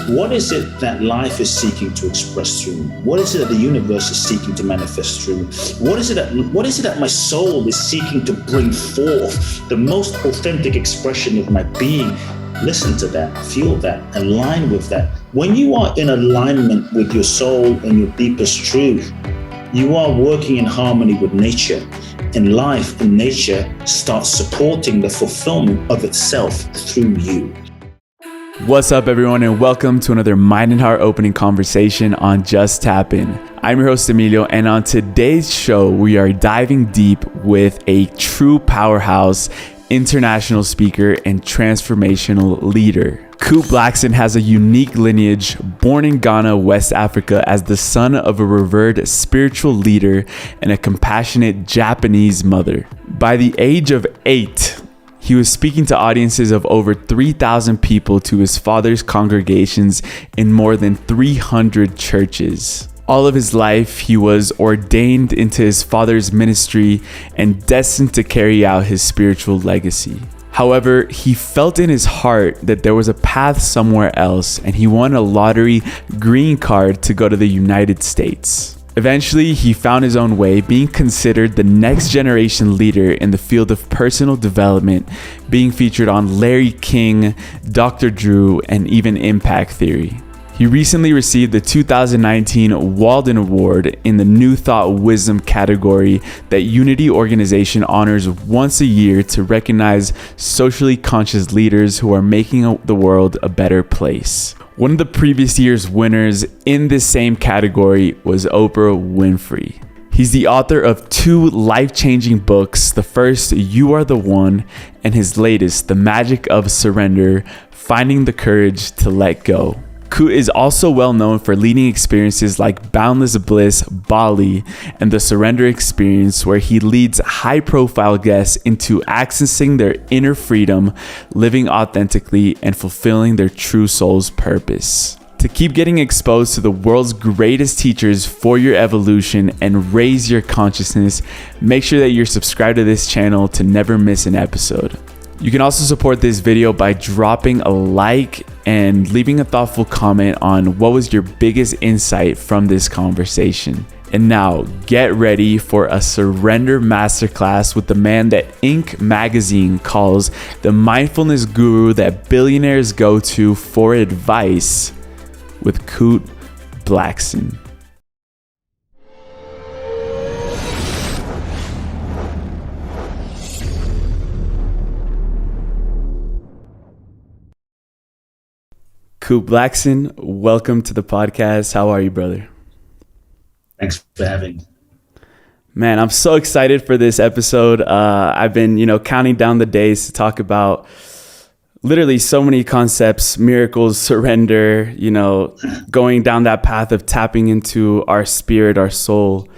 What is it that life is seeking to express through me? What is it that the universe is seeking to manifest through me? What is it that my soul is seeking to bring forth? The most authentic expression of my being. Listen to that, feel that, align with that. When you are in alignment with your soul and your deepest truth, you are working in harmony with nature. And life and nature starts supporting the fulfillment of itself through you. What's up, everyone, and welcome to another Mind and Heart opening conversation on Just Tap In. I'm your host, Emilio, and on today's show, we are diving deep with a true powerhouse, international speaker, and transformational leader. Kute Blackson has a unique lineage, born in Ghana, West Africa, as the son of a revered spiritual leader and a compassionate Japanese mother. By the age of 8, he was speaking to audiences of over 3,000 people to his father's congregations in more than 300 churches. All of his life, he was ordained into his father's ministry and destined to carry out his spiritual legacy. However, he felt in his heart that there was a path somewhere else, and he won a lottery Greencard to go to the United States. Eventually, he found his own way, being considered the next generation leader in the field of personal development, being featured on Larry King, Dr. Drew, and even Impact Theory. He recently received the 2019 Walden Award in the New Thought Wisdom category that Unity organization honors once a year to recognize socially conscious leaders who are making the world a better place. One of the previous year's winners in this same category was Oprah Winfrey. He's the author of 2 life-changing books. The first, You Are the One, and his latest, The Magic of Surrender, Finding the Courage to Let Go. Kute is also well known for leading experiences like Boundless Bliss, Bali, and the Surrender Experience, where he leads high-profile guests into accessing their inner freedom, living authentically, and fulfilling their true soul's purpose. To keep getting exposed to the world's greatest teachers for your evolution and raise your consciousness, make sure that you're subscribed to this channel to never miss an episode. You can also support this video by dropping a like and leaving a thoughtful comment on what was your biggest insight from this conversation. And now, get ready for a surrender masterclass with the man that Inc. magazine calls the mindfulness guru that billionaires go to for advice, with Kute Blackson. Kute Blackson, welcome to the podcast. How are you, brother? Thanks for having me. Man, I'm so excited for this episode. I've been, counting down the days to talk about literally so many concepts, miracles, surrender, going down that path of tapping into our spirit, our soul.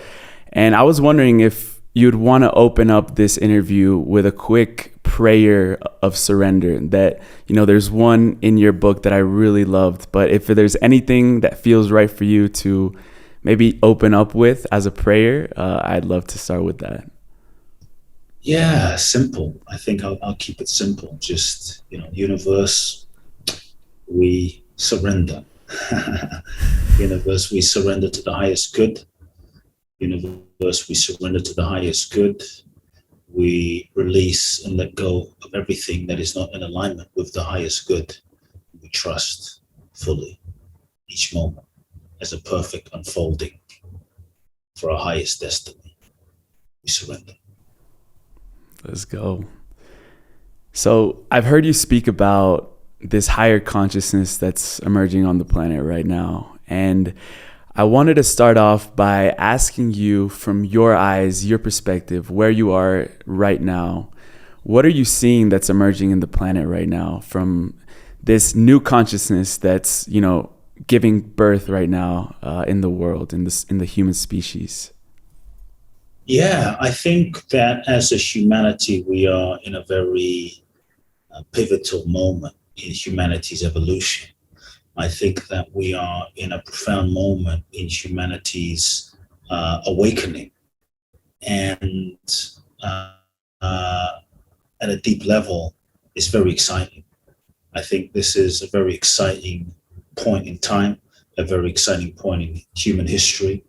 And I was wondering if you'd want to open up this interview with a quick prayer of surrender. That, there's one in your book that I really loved, but if there's anything that feels right for you to maybe open up with as a prayer, I'd love to start with that. Yeah, simple. I think I'll keep it simple. Just, universe, we surrender. Universe, we surrender to the highest good. Universe, we surrender to the highest good. We release and let go of everything that is not in alignment with the highest good. We trust fully each moment as a perfect unfolding for our highest destiny. We surrender. Let's go. So I've heard you speak about this higher consciousness that's emerging on the planet right now. And I wanted to start off by asking you, from your eyes, your perspective, where you are right now. What are you seeing that's emerging in the planet right now from this new consciousness that's, giving birth right now in the world, in the human species? Yeah, I think that as a humanity, we are in a very pivotal moment in humanity's evolution. I think that we are in a profound moment in humanity's awakening. And at a deep level, it's very exciting. I think this is a very exciting point in time, a very exciting point in human history.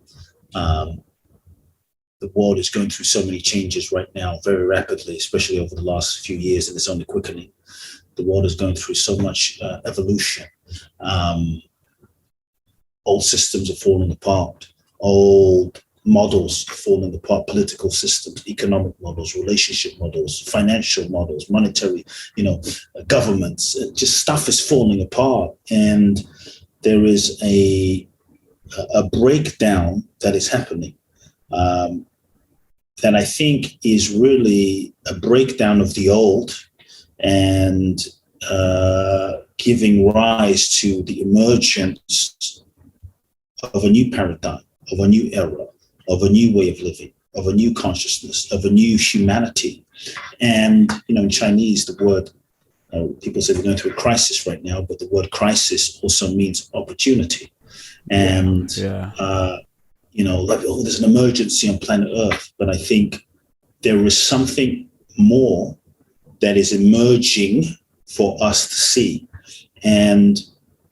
The world is going through so many changes right now, very rapidly, especially over the last few years, and it's only quickening. The world is going through so much evolution. Old systems are falling apart. Old models are falling apart. Political systems, economic models, relationship models, financial models, monetary, governments. Just stuff is falling apart, and there is a breakdown that is happening. That I think is really a breakdown of the old and giving rise to the emergence of a new paradigm, of a new era, of a new way of living, of a new consciousness, of a new humanity. And, in Chinese, the word, people say we're going through a crisis right now, but the word crisis also means opportunity. And, there's an emergency on planet Earth, but I think there is something more that is emerging for us to see. And,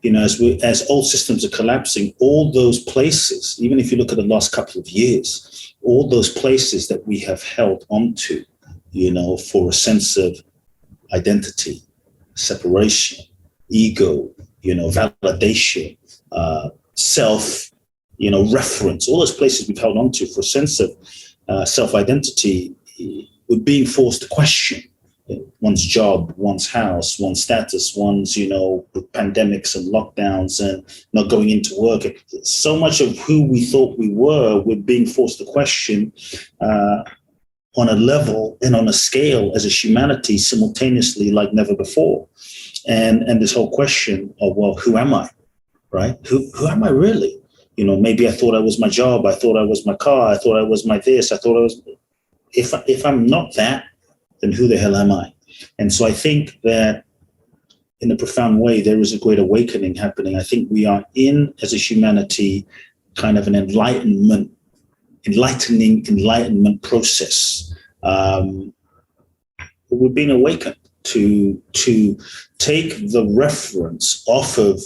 as old systems are collapsing, all those places, even if you look at the last couple of years, all those places that we have held onto, for a sense of identity, separation, ego, validation, self, reference, all those places we've held on to for a sense of self-identity, we're being forced to question one's job, one's house, one's status, one's, with pandemics and lockdowns and not going into work. So much of who we thought we were, we're being forced to question on a level and on a scale as a humanity simultaneously like never before. And this whole question of, well, who am I, right? Who am I really? Maybe I thought I was my job. I thought I was my car. I thought I was my this. I thought I was, if I'm not that, then who the hell am I? And so I think that in a profound way, there is a great awakening happening. I think we are in, as a humanity, kind of an enlightenment process. We're being awakened to take the reference off of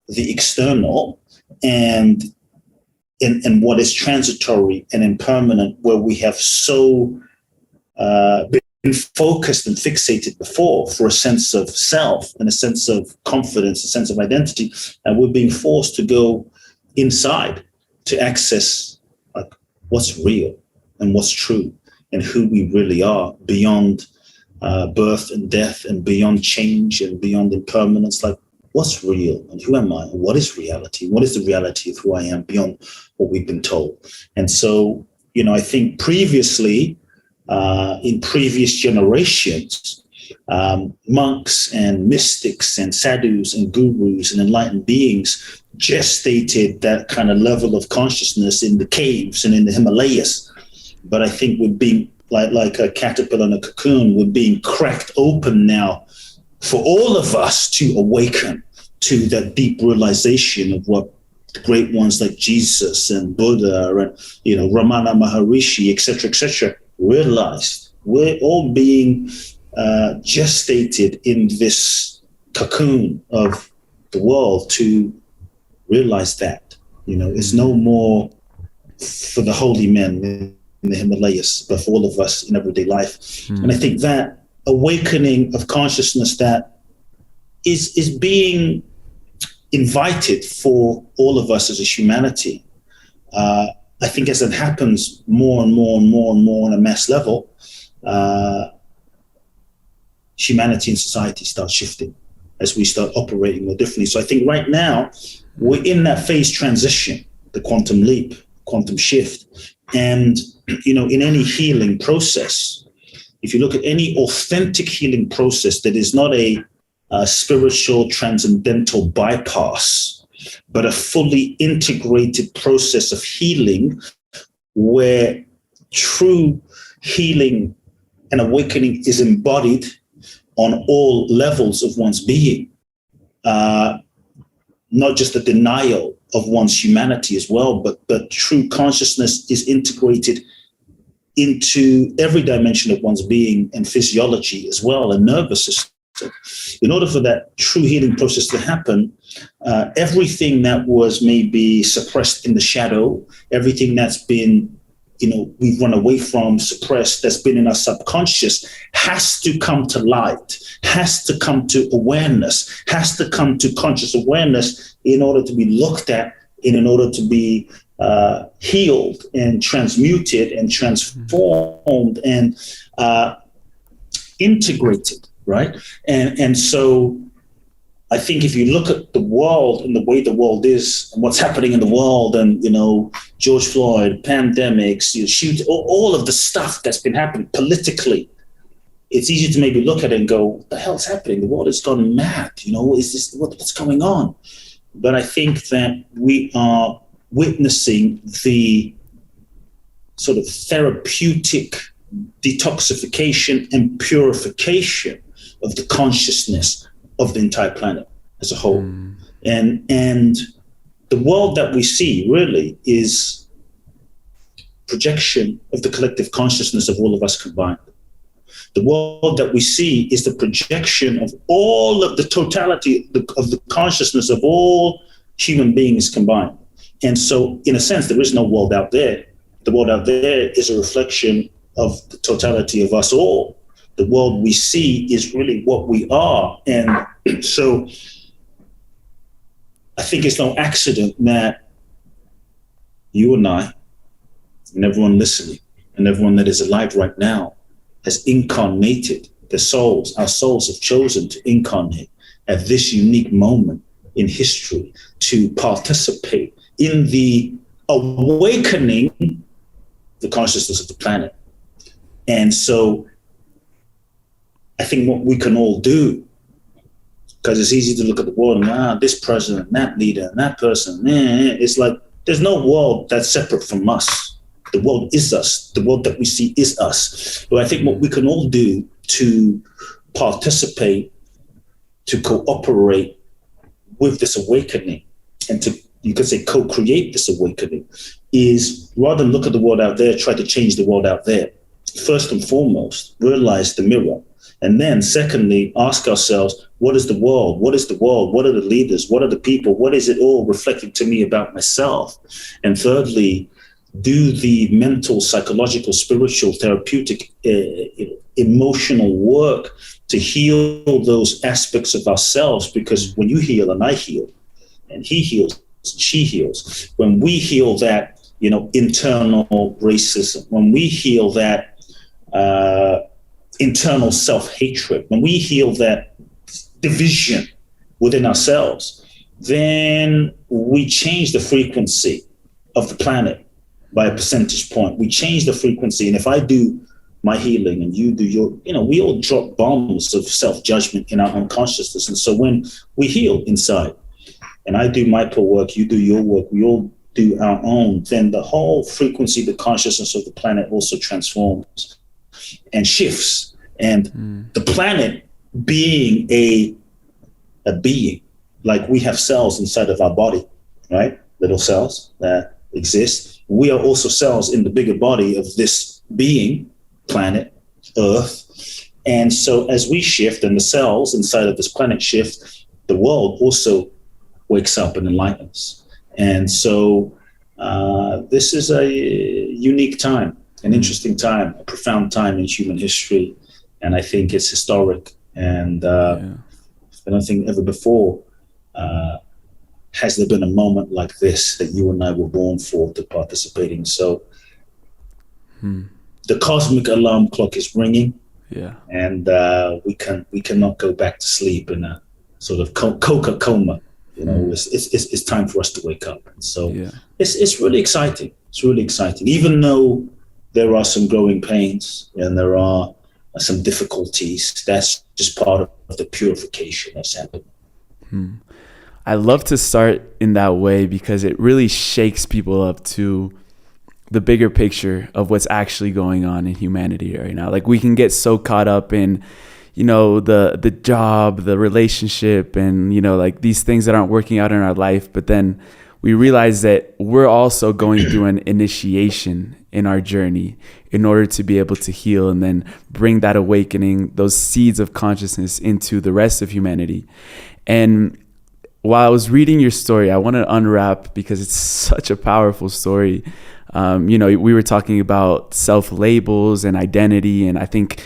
the external and what is transitory and impermanent, where we have so been focused and fixated before for a sense of self and a sense of confidence, a sense of identity, and we're being forced to go inside to access what's real and what's true and who we really are beyond birth and death and beyond change and beyond impermanence. What's real and who am I and what is reality? What is the reality of who I am beyond what we've been told? And so, I think previously, in previous generations, monks and mystics and sadhus and gurus and enlightened beings gestated that kind of level of consciousness in the caves and in the Himalayas. But I think we're being like a caterpillar in a cocoon, we're being cracked open now for all of us to awaken to that deep realization of what great ones like Jesus and Buddha and, Ramana Maharishi, et cetera, realized. We're all being gestated in this cocoon of the world to realize that, it's no more for the holy men in the Himalayas, but for all of us in everyday life. And I think that awakening of consciousness that is being invited for all of us as a humanity. I think as it happens more and more and more and more on a mass level, humanity and society start shifting as we start operating more differently. So I think right now we're in that phase transition, the quantum leap, quantum shift. And, in any healing process, if you look at any authentic healing process that is not a spiritual transcendental bypass, but a fully integrated process of healing where true healing and awakening is embodied on all levels of one's being, not just the denial of one's humanity as well, but true consciousness is integrated into every dimension of one's being and physiology as well, and nervous system. In order for that true healing process to happen, everything that was maybe suppressed in the shadow, everything that's been, we've run away from, suppressed, that's been in our subconscious, has to come to light, has to come to awareness, has to come to conscious awareness in order to be looked at, in order to be healed and transmuted and transformed and integrated, right? And so I think if you look at the world and the way the world is and what's happening in the world and, George Floyd, pandemics, all of the stuff that's been happening politically, it's easy to maybe look at it and go, what the hell's happening? The world has gone mad. Is this what's going on? But I think that we are witnessing the sort of therapeutic detoxification and purification of the consciousness of the entire planet as a whole. And the world that we see really is projection of the collective consciousness of all of us combined. The world that we see is the projection of all of the totality of the consciousness of all human beings combined. And so, in a sense, there is no world out there. The world out there is a reflection of the totality of us all. The world we see is really what we are. And so I think it's no accident that you and I and everyone listening and everyone that is alive right now has incarnated their souls. Our souls have chosen to incarnate at this unique moment in history to participate in the awakening the consciousness of the planet. And so I think what we can all do, because it's easy to look at the world and this president, that leader, and that person, it's like there's no world that's separate from us. The world is us. The world that we see is us. But I think what we can all do to participate, to cooperate with this awakening, and to, you could say, co-create this awakening, is rather than look at the world out there, try to change the world out there. First and foremost, realize the mirror. And then secondly, ask ourselves, what is the world? What is the world? What are the leaders? What are the people? What is it all reflecting to me about myself? And thirdly, do the mental, psychological, spiritual, therapeutic, emotional work to heal those aspects of ourselves. Because when you heal and I heal, and he heals, she heals, when we heal that, internal racism, when we heal that internal self-hatred, when we heal that division within ourselves, then we change the frequency of the planet by a percentage point. We change the frequency. And if I do my healing and you do your, we all drop bombs of self-judgment in our unconsciousness. And so when we heal inside and I do my poor work, you do your work, we all do our own, then the whole frequency, the consciousness of the planet also transforms and shifts. And the planet being a being, like we have cells inside of our body, right? Little cells that exist. We are also cells in the bigger body of this being, planet, Earth. And so as we shift and the cells inside of this planet shift, the world also wakes up and enlightens. And so this is a unique time, an interesting time, a profound time in human history. And I think it's historic. And I don't think ever before has there been a moment like this that you and I were born for, to participating. So the cosmic alarm clock is ringing. Yeah. And we cannot go back to sleep in a sort of coca coma. It's time for us to wake up. And so it's really exciting. It's really exciting, even though there are some growing pains and there are some difficulties. That's just part of the purification that's happening. I love to start in that way because it really shakes people up to the bigger picture of what's actually going on in humanity right now. Like, we can get so caught up in, the job, the relationship, and, like these things that aren't working out in our life. But then we realize that we're also going through an initiation in our journey in order to be able to heal and then bring that awakening, those seeds of consciousness into the rest of humanity. And while I was reading your story, I want to unwrap, because it's such a powerful story. We were talking about self-labels and identity. And I think,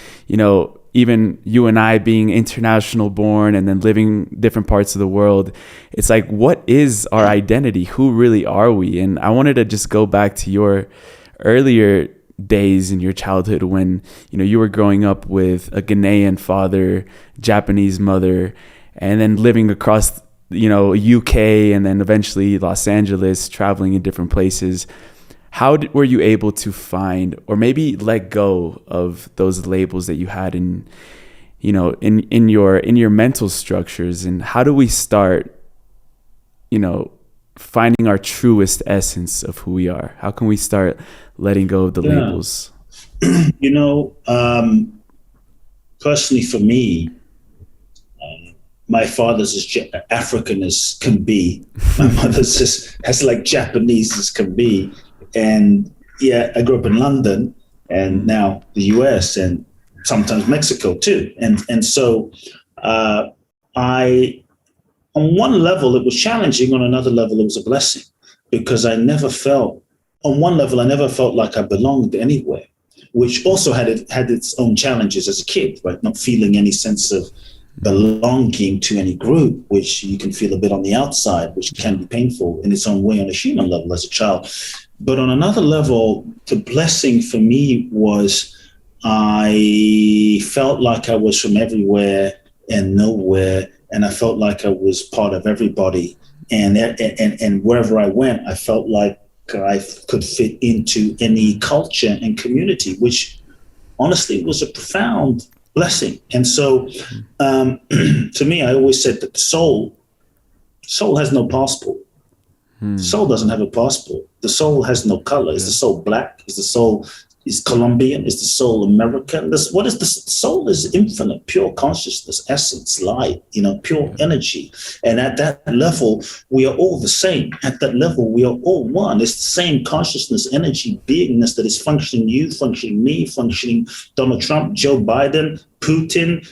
even you and I being international born and then living different parts of the world, it's like, what is our identity? Who really are we? And I wanted to just go back to your earlier days in your childhood when, you were growing up with a Ghanaian father, Japanese mother, and then living across, UK and then eventually Los Angeles, traveling in different places. How were you able to find or maybe let go of those labels that you had in your mental structures? And how do we start, finding our truest essence of who we are? How can we start letting go of the labels? Personally for me, my father's as African as can be. My mother's as like Japanese as can be. And I grew up in London and now the US and sometimes Mexico too. And so on one level it was challenging, on another level it was a blessing, because on one level I never felt like I belonged anywhere, which also had its own challenges as a kid, right? Not feeling any sense of belonging to any group, which you can feel a bit on the outside, which can be painful in its own way on a human level as a child. But on another level, the blessing for me was I felt like I was from everywhere and nowhere, and I felt like I was part of everybody. And wherever I went, I felt like I could fit into any culture and community, which honestly was a profound blessing. And so to me, I always said that the soul has no passport. The soul doesn't have a passport. The soul has no color. Is the soul black? Is the soul Colombian? Is the soul American? What is the soul? Is infinite, pure consciousness, essence, light, pure energy. And at that level, we are all the same. At that level, we are all one. It's the same consciousness, energy, beingness that is functioning you, functioning me, functioning Donald Trump, Joe Biden, Putin,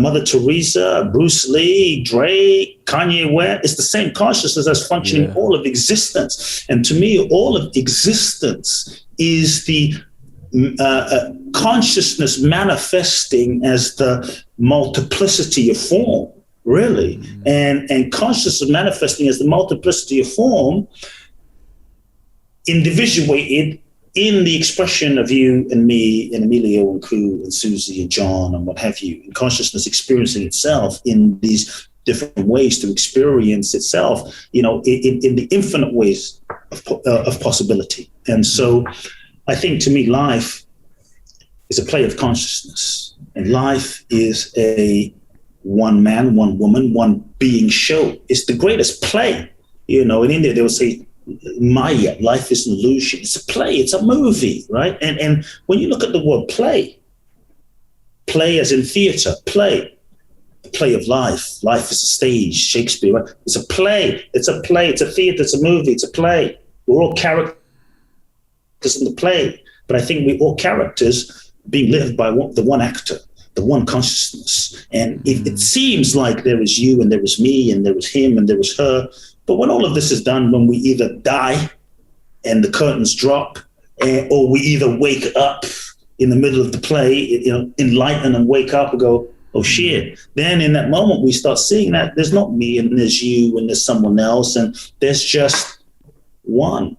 Mother Teresa, Bruce Lee, Drake, Kanye West. It's the same consciousness that's functioning all of existence. And to me, all of existence is the consciousness manifesting as the multiplicity of form, really. And consciousness manifesting as the multiplicity of form, individuated in the expression of you and me and Emilio and Kute and Susie and John and what have you, and consciousness experiencing itself in these different ways to experience itself, in the infinite ways of possibility. And so I think, to me, life is a play of consciousness, and life is a one man, one woman, one being show. It's the greatest play. In India, they will say, Maya, life is an illusion. It's a play, it's a movie, right? And when you look at the word play as in theater, the play of life. Life is a stage, Shakespeare, right? It's a play, it's a theater, it's a movie, it's a play. We're all characters in the play, but I think we're all characters being lived by the one actor, the one consciousness. And it seems like there is you and there is me and there is him and there is her. But when all of this is done, when we either die and the curtains drop, or we either wake up in the middle of the play, enlighten and wake up and go, oh shit. Then in that moment, we start seeing that there's not me and there's you and there's someone else, and there's just one.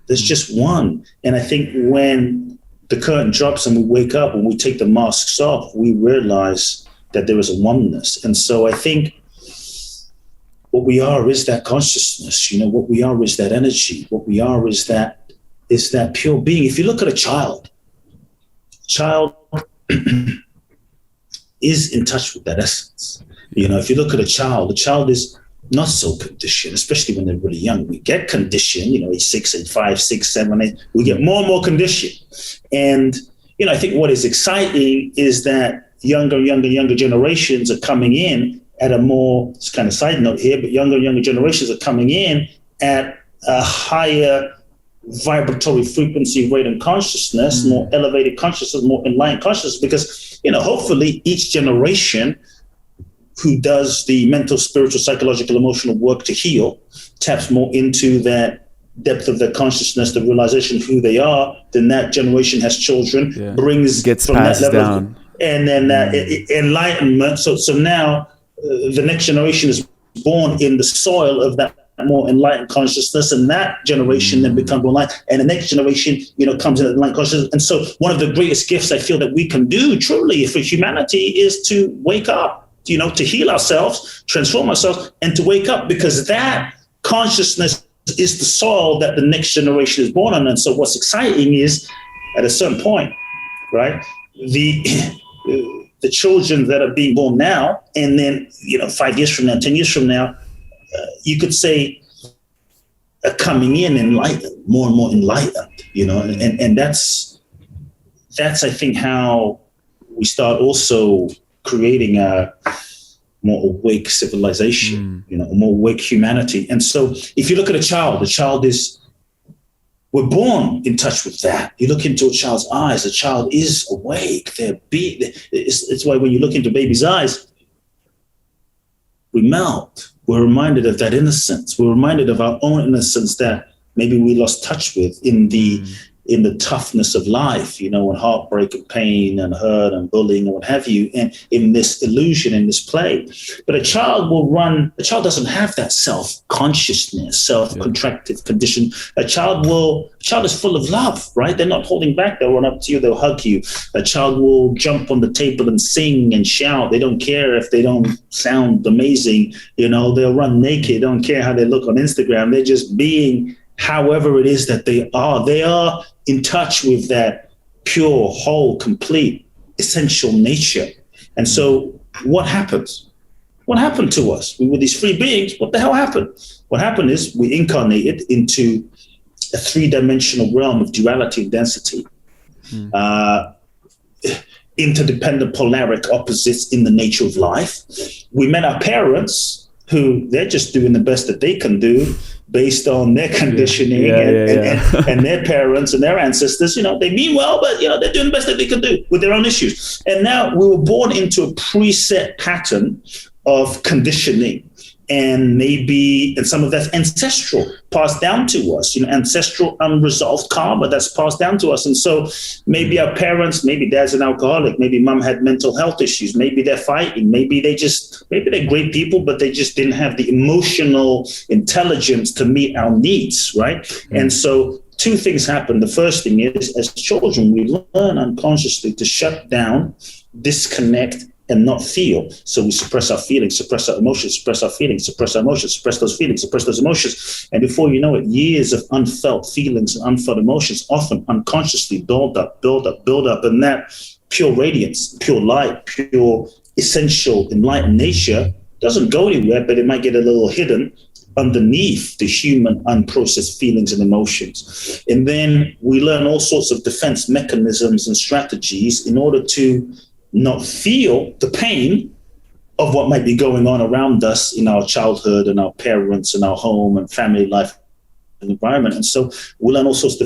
There's just one. And I think when the curtain drops and we wake up and we take the masks off, we realize that there is a oneness. And so I think what we are is that consciousness, what we are is that energy. What we are is that pure being. If you look at a child is in touch with that essence. If you look at a child, the child is not so conditioned, especially when they're really young. We get conditioned, age 6 and 5, 6, 7, 8, we get more and more conditioned. And, I think what is exciting is that younger generations are coming in at a more, it's kind of side note here, but younger and younger generations are coming in at a higher vibratory frequency rate and consciousness, more elevated consciousness, more enlightened consciousness, because, hopefully each generation who does the mental, spiritual, psychological, emotional work to heal taps more into that depth of their consciousness, the realization of who they are, then that generation has children, gets from passed that level down. And then enlightenment. So now the next generation is born in the soil of that more enlightened consciousness, and that generation then becomes more enlightened, and the next generation, comes in enlightened consciousness. And so one of the greatest gifts I feel that we can do truly for humanity is to wake up, to heal ourselves, transform ourselves, and to wake up, because that consciousness is the soil that the next generation is born on. And so what's exciting is, at a certain point, right, the children that are being born now, and then 5 years from now, 10 years from now, you could say, are coming in enlightened, more and more enlightened, and that's I think how we start also creating a more awake civilization, a more awake humanity. And so if you look at a child, we're born in touch with that. You look into a child's eyes, the child is awake. It's why when you look into baby's eyes, we melt. We're reminded of that innocence. We're reminded of our own innocence that maybe we lost touch with in the toughness of life, when heartbreak and pain and hurt and bullying and what have you, and in this illusion, in this play. But a child doesn't have that self-consciousness, self-contracted condition. A child is full of love, right? They're not holding back. They'll run up to you, they'll hug you. A child will jump on the table and sing and shout. They don't care if they don't sound amazing. They'll run naked. They don't care how they look on Instagram. They're just being however it is that they are. They are in touch with that pure, whole, complete, essential nature. And so what happens? What happened to us? We were these free beings. What the hell happened? What happened is we incarnated into a three-dimensional realm of duality and density, interdependent polaric opposites in the nature of life. We met our parents, who they're just doing the best that they can do based on their conditioning and their parents and their ancestors. They mean well, but they're doing the best that they can do with their own issues. And now we were born into a preset pattern of conditioning, and some of that's ancestral, passed down to us, ancestral unresolved karma that's passed down to us. And so maybe our parents, maybe dad's an alcoholic, maybe mom had mental health issues, maybe they're fighting, maybe they're great people, but they just didn't have the emotional intelligence to meet our needs, right? And so two things happen. The first thing is, as children, we learn unconsciously to shut down, disconnect, and not feel. So we suppress our feelings, suppress our emotions, suppress our feelings, suppress our emotions, suppress those feelings, suppress those emotions. And before you know it, years of unfelt feelings and unfelt emotions, often unconsciously build up. And that pure radiance, pure light, pure essential enlightened nature doesn't go anywhere, but it might get a little hidden underneath the human unprocessed feelings and emotions. And then we learn all sorts of defense mechanisms and strategies in order to not feel the pain of what might be going on around us in our childhood and our parents and our home and family life and environment. And so we learn all sorts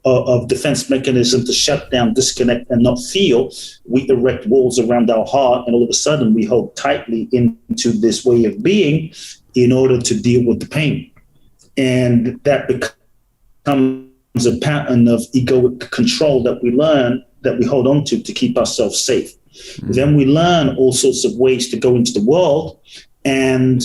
of defense mechanisms to shut down, disconnect, and not feel. We erect walls around our heart, and all of a sudden we hold tightly into this way of being in order to deal with the pain. And that becomes a pattern of egoic control that we learn, that we hold on to keep ourselves safe. Then we learn all sorts of ways to go into the world and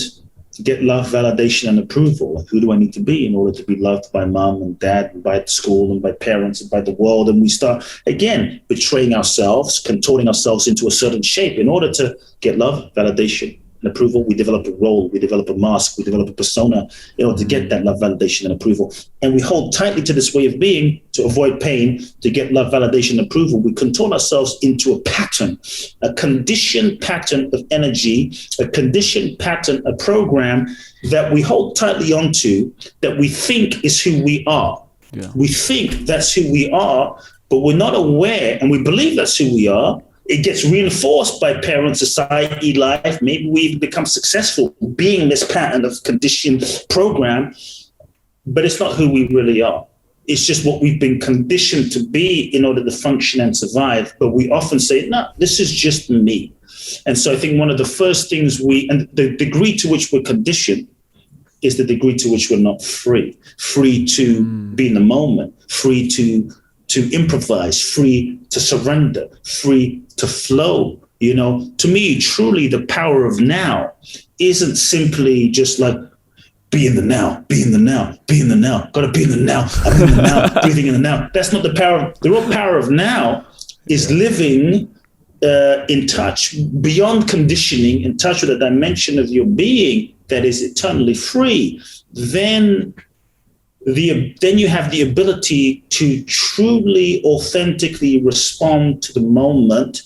get love, validation, and approval. Like, who do I need to be in order to be loved by mom and dad and by school and by parents and by the world? And we start, again, betraying ourselves, contorting ourselves into a certain shape in order to get love, validation, and approval. We develop a role, we develop a mask, we develop a persona in order to get that love, validation, and approval. And we hold tightly to this way of being to avoid pain, to get love, validation, and approval. We contort ourselves into a pattern, a conditioned pattern of energy, a conditioned pattern, a program that we hold tightly onto, that we think is who we are. Yeah. We think that's who we are, but we're not aware, and we believe that's who we are, it gets reinforced by parents, society, life. Maybe we become successful being this pattern of conditioned program, but it's not who we really are. It's just what we've been conditioned to be in order to function and survive. But we often say, no, this is just me. And so I think one of the first things and the degree to which we're conditioned is the degree to which we're not free to be in the moment, free to improvise, free to surrender, free to flow. To me, truly the power of now isn't simply just like, be in the now, be in the now, be in the now, gotta be in the now, I'm in the now, breathing in the now. That's not the power. The real power of now is living in touch, beyond conditioning, in touch with a dimension of your being that is eternally free. Then you have the ability to truly, authentically respond to the moment,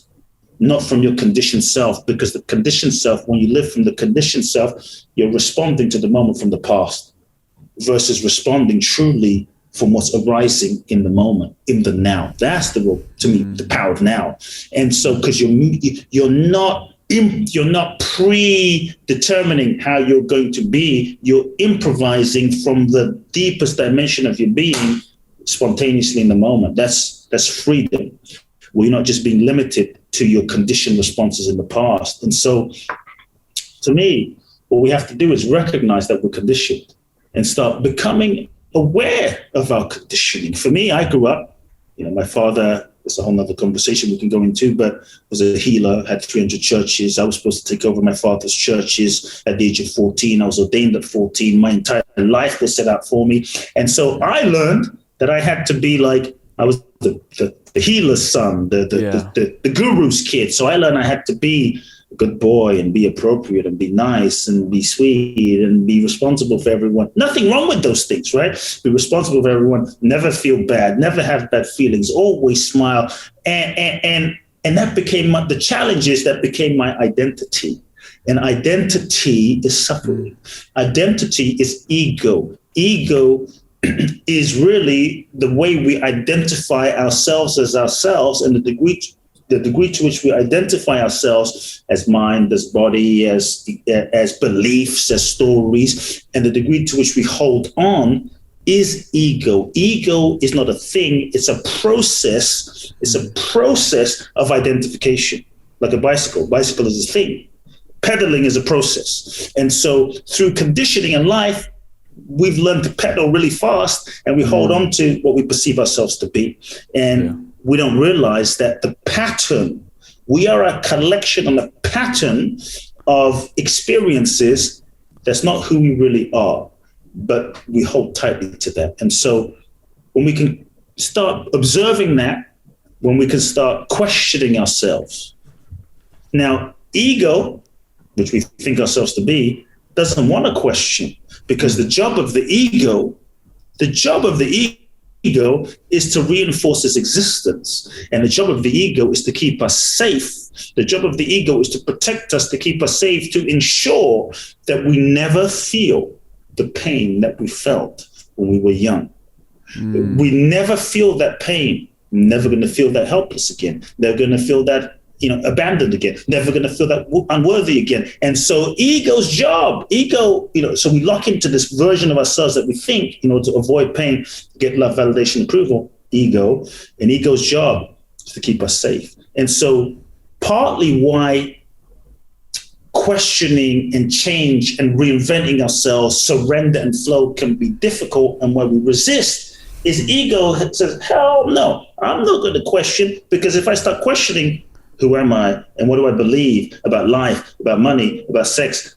not from your conditioned self, because the conditioned self, when you live from the conditioned self, you're responding to the moment from the past versus responding truly from what's arising in the moment, in the now. That's to me, the power of now. And so, because you're not predetermining how you're going to be, you're improvising from the deepest dimension of your being spontaneously in the moment. That's freedom. We're not just being limited to your conditioned responses in the past. And so, to me, what we have to do is recognize that we're conditioned and start becoming aware of our conditioning. For me, I grew up, my father, it's a whole nother conversation we can go into, but was a healer, had 300 churches. I was supposed to take over my father's churches at the age of 14. I was ordained at 14. My entire life was set out for me. And so I learned that I had to be like, I was the healer's son, the guru's kid. So I learned I had to be a good boy and be appropriate and be nice and be sweet and be responsible for everyone. Nothing wrong with those things, right? Be responsible for everyone, never feel bad, never have bad feelings, always smile. And that became the challenges that became my identity. And identity is suffering. Identity is ego. Ego is really the way we identify ourselves as ourselves, and the degree to which we identify ourselves as mind, as body, as beliefs, as stories, and the degree to which we hold on is ego. Ego is not a thing, it's a process. It's a process of identification. Like a bicycle. Bicycle is a thing. Pedaling is a process. And so through conditioning in life, we've learned to pedal really fast and we hold on to what we perceive ourselves to be. And we don't realize that the pattern, we are a collection and a pattern of experiences. That's not who we really are, but we hold tightly to that. And so when we can start observing that, when we can start questioning ourselves. Now, ego, which we think ourselves to be, doesn't want to question, because the job of the ego is to reinforce its existence. And the job of the ego is to keep us safe. The job of the ego is to protect us, to keep us safe, to ensure that we never feel the pain that we felt when we were young. We never feel that pain. Never going to feel that helpless again. Never going to feel that abandoned again, never going to feel that unworthy again. And so ego's job, so we lock into this version of ourselves that we think, to avoid pain, get love, validation, approval, ego's job is to keep us safe. And so partly why questioning and change and reinventing ourselves, surrender and flow can be difficult, and why we resist is ego says, hell no, I'm not going to question, because if I start questioning, who am I? And what do I believe about life, about money, about sex,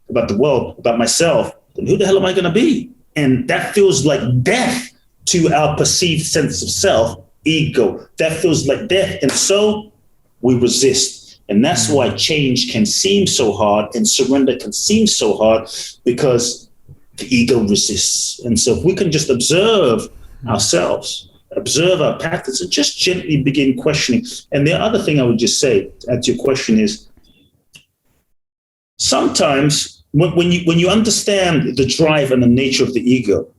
about the world, about myself? Then who the hell am I going to be? And that feels like death to our perceived sense of self, ego. That feels like death. And so we resist. And that's why change can seem so hard and surrender can seem so hard, because the ego resists. And so if we can just observe ourselves, observe our patterns, and just gently begin questioning. And the other thing I would just say, to answer your question, is sometimes when you understand the drive and the nature of the ego,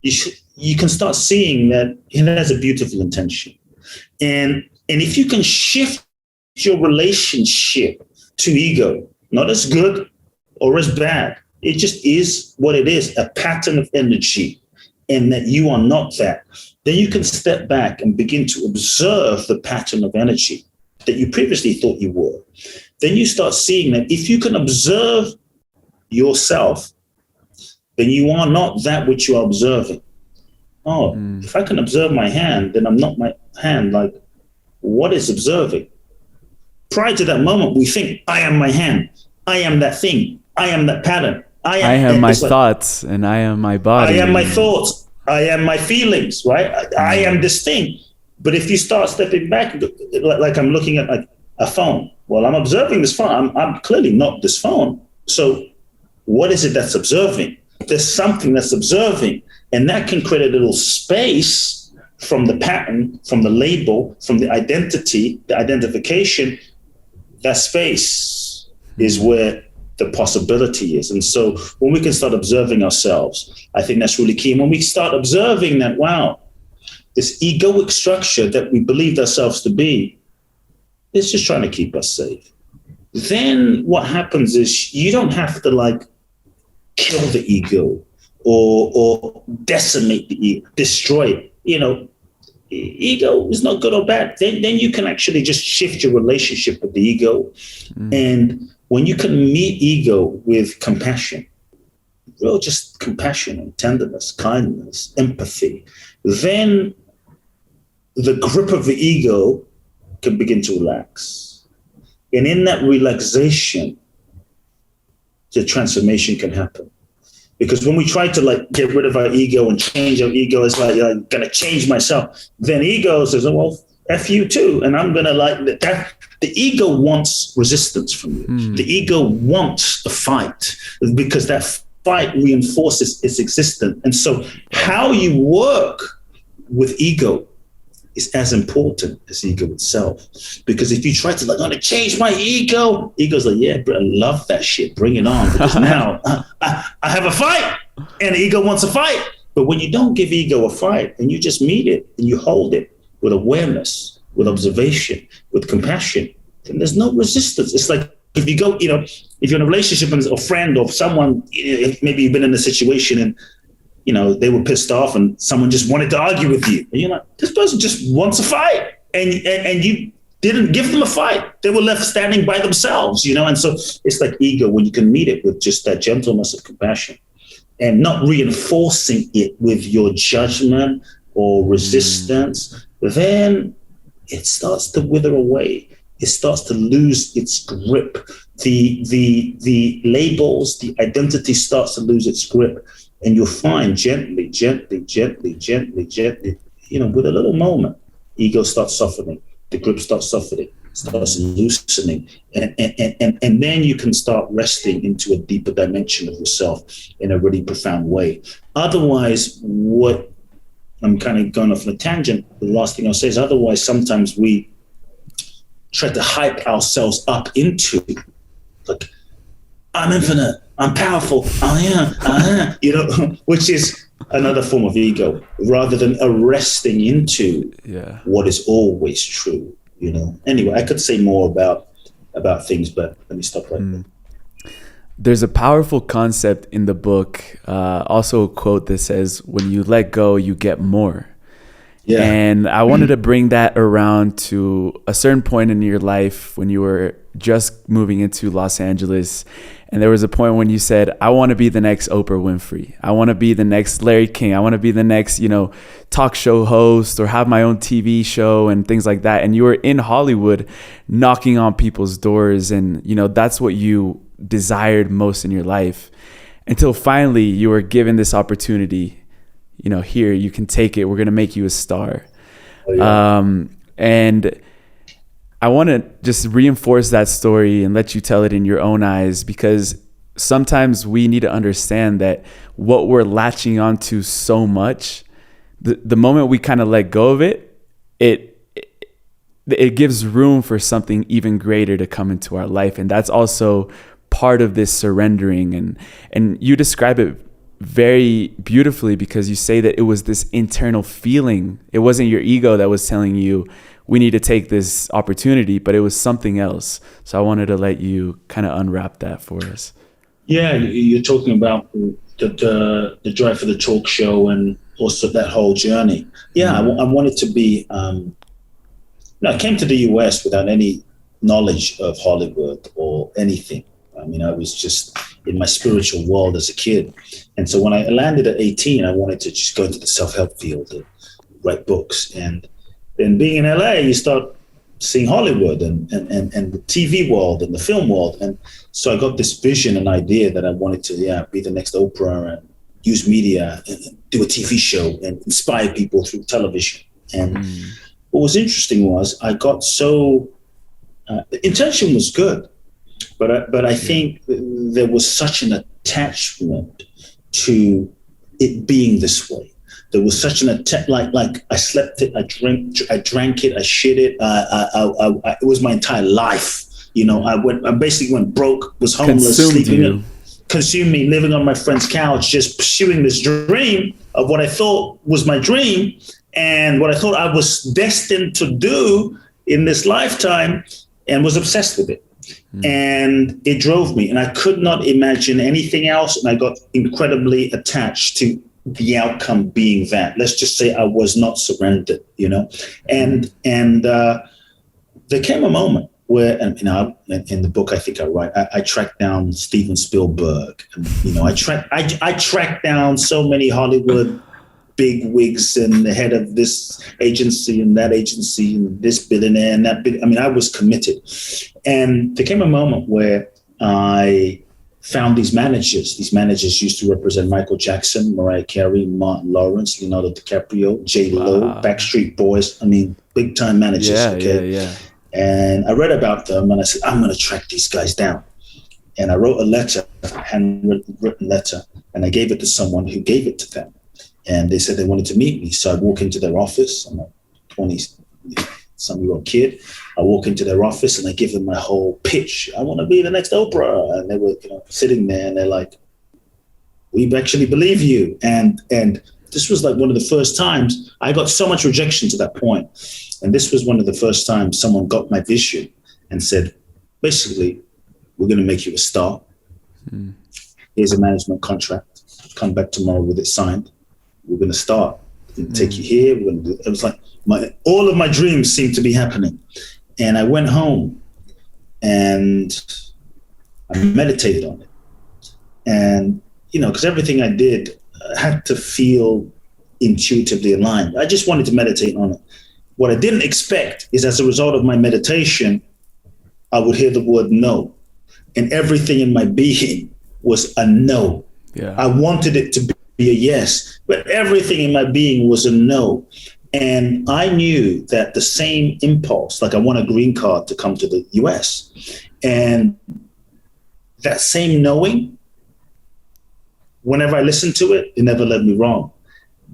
you can start seeing that it has a beautiful intention. And if you can shift your relationship to ego, not as good or as bad. It just is what it is, a pattern of energy, and that you are not that. Then you can step back and begin to observe the pattern of energy that you previously thought you were. Then you start seeing that if you can observe yourself, then you are not that which you are observing. Oh, if I can observe my hand, then I'm not my hand. Like, what is observing? Prior to that moment, we think, I am my hand. I am that thing. I am that pattern. I am my thoughts, and I am my body. I am my thoughts. I am my feelings, right? I am this thing. But if you start stepping back, like I'm looking at like a phone. Well, I'm observing this phone. I'm clearly not this phone. So what is it that's observing? There's something that's observing. And that can create a little space from the pattern, from the label, from the identity, the identification. That space is where the possibility is. And so when we can start observing ourselves, I think that's really key. And when we start observing that, wow, this egoic structure that we believed ourselves to be is just trying to keep us safe. Then what happens is you don't have to like kill the ego or decimate the ego, destroy it. You know, ego is not good or bad. Then you can actually just shift your relationship with the ego. And when you can meet ego with compassion, real just compassion and tenderness, kindness, empathy, then the grip of the ego can begin to relax. And in that relaxation, the transformation can happen. Because when we try to like get rid of our ego and change our ego, it's like, I'm gonna change myself. Then ego says, oh, well, F you too. And I'm gonna like that. The ego wants resistance from you. The ego wants a fight because that fight reinforces its existence. And so how you work with ego is as important as ego itself. Because if you try to like, I'm gonna change my ego, ego's like, yeah, bro, I love that shit. Bring it on. Because now I have a fight and the ego wants a fight. But when you don't give ego a fight and you just meet it and you hold it with awareness, with observation, with compassion, then there's no resistance. It's like if you go, you know, if you're in a relationship and a friend or someone, maybe you've been in a situation and, you know, they were pissed off and someone just wanted to argue with you. And you're like, this person just wants a fight. And you didn't give them a fight. They were left standing by themselves, you know? And so it's like ego when you can meet it with just that gentleness of compassion and not reinforcing it with your judgment or resistance, then it starts to wither away. It starts to lose its grip. The labels, the identity starts to lose its grip. And you'll find gently, you know, with a little moment, ego starts softening, the grip starts softening, starts loosening. And then you can start resting into a deeper dimension of yourself in a really profound way. Otherwise, what I'm kind of going off on a tangent, the last thing I'll say is otherwise, sometimes we try to hype ourselves up into like, I'm infinite, I'm powerful, you know, which is another form of ego, rather than arresting into what is always true, you know. Anyway, I could say more about things, but let me stop right there. There's a powerful concept in the book, also a quote that says, when you let go, you get more. Yeah. And I wanted to bring that around to a certain point in your life when you were just moving into Los Angeles. And there was a point when you said, I want to be the next Oprah Winfrey. I want to be the next Larry King. I want to be the next, you know, talk show host or have my own TV show and things like that. And you were in Hollywood knocking on people's doors. And, you know, that's what you desired most in your life until finally you were given this opportunity. You know, here, you can take it. We're going to make you a star. Oh, yeah. And I want to just reinforce that story and let you tell it in your own eyes, because sometimes we need to understand that what we're latching onto so much, the moment we kind of let go of it, it gives room for something even greater to come into our life. And that's also part of this surrendering. And you describe it very beautifully, because you say that it was this internal feeling. It wasn't your ego that was telling you we need to take this opportunity, but it was something else. So I wanted to let you kind of unwrap that for us. Yeah, you're talking about the drive for the talk show and also that whole journey. Yeah, I wanted to be. I came to the US without any knowledge of Hollywood or anything. I mean, I was just in my spiritual world as a kid. And so when I landed at 18, I wanted to just go into the self-help field and write books. And then being in LA, you start seeing Hollywood and the TV world and the film world. And so I got this vision and idea that I wanted to be the next Oprah and use media and do a TV show and inspire people through television. And what was interesting was I got so, the intention was good, but I think there was such an attachment to it being this way. There was such an like I slept it, I drank it, I shit it. It was my entire life. I basically went broke, was homeless, consumed me, living on my friend's couch, just pursuing this dream of what I thought was my dream and what I thought I was destined to do in this lifetime, and was obsessed with it. And it drove me, and I could not imagine anything else. And I got incredibly attached to the outcome being that. Let's just say I was not surrendered, and there came a moment where, and in the book I think I write, I tracked down Steven Spielberg, and I tracked down so many Hollywood big wigs and the head of this agency and that agency and this billionaire and that big. I mean, I was committed, and there came a moment where I found these managers. These managers used to represent Michael Jackson, Mariah Carey, Martin Lawrence, Leonardo DiCaprio, J-Lo, Backstreet Boys. I mean, big time managers. Yeah. And I read about them and I said, I'm going to track these guys down. And I wrote a letter, a handwritten letter, and I gave it to someone who gave it to them. And they said they wanted to meet me. So I walk into their office. I'm a 20-some-year-old kid. I walk into their office and I give them my whole pitch. I want to be the next Oprah. And they were sitting there and they're like, we actually believe you. And this was like one of the first times I got so much rejection to that point. And this was one of the first times someone got my vision and said, basically, we're going to make you a star. Here's a management contract. Come back tomorrow with it signed. We're going to start. We're going to take you here. It was like all of my dreams seemed to be happening. And I went home and I meditated on it. And, because everything I did had to feel intuitively aligned. I just wanted to meditate on it. What I didn't expect is as a result of my meditation, I would hear the word no. And everything in my being was a no. Yeah. I wanted it to be a yes, but everything in my being was a no. And I knew that the same impulse, like I want a green card to come to the US, and that same knowing, whenever I listened to it, it never led me wrong.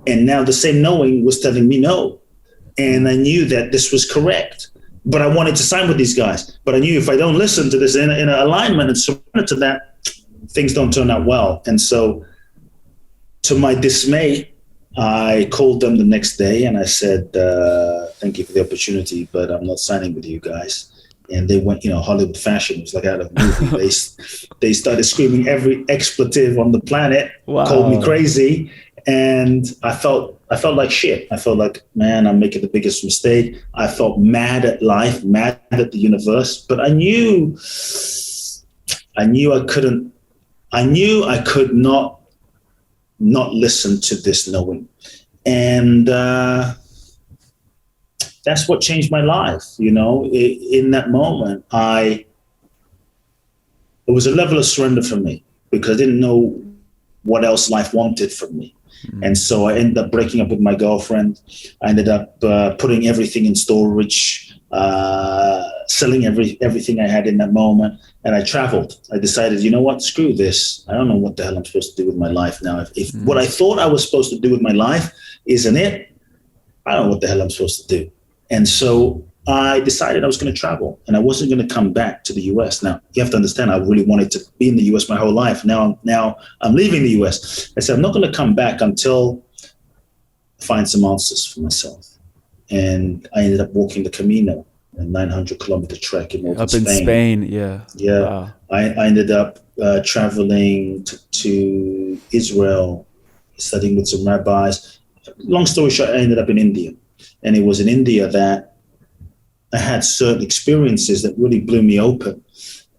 And now the same knowing was telling me no. And I knew that this was correct, but I wanted to sign with these guys. But I knew if I don't listen to this in an alignment and surrender to that, things don't turn out well. And so to my dismay, I called them the next day and I said, thank you for the opportunity, but I'm not signing with you guys. And they went, Hollywood fashion. It was like out of a movie. They started screaming every expletive on the planet, called me crazy. And I felt like shit. I felt like, man, I'm making the biggest mistake. I felt mad at life, mad at the universe, but I knew I could not listen to this knowing. And that's what changed my life. In that moment, it was a level of surrender for me because I didn't know what else life wanted from me. And so I ended up breaking up with my girlfriend. I ended up putting everything in storage, selling everything I had in that moment. And I traveled. I decided, you know what, screw this. I don't know what the hell I'm supposed to do with my life now. If what I thought I was supposed to do with my life isn't it, I don't know what the hell I'm supposed to do. And so I decided I was going to travel and I wasn't going to come back to the US. Now, you have to understand, I really wanted to be in the US my whole life. Now I'm leaving the US. I said, I'm not going to come back until I find some answers for myself. and I ended up walking the Camino, a 900-kilometer trek in northern Up in Spain, yeah. Yeah, Wow. I ended up traveling to Israel, studying with some rabbis. Long story short, I ended up in India. And it was in India that I had certain experiences that really blew me open,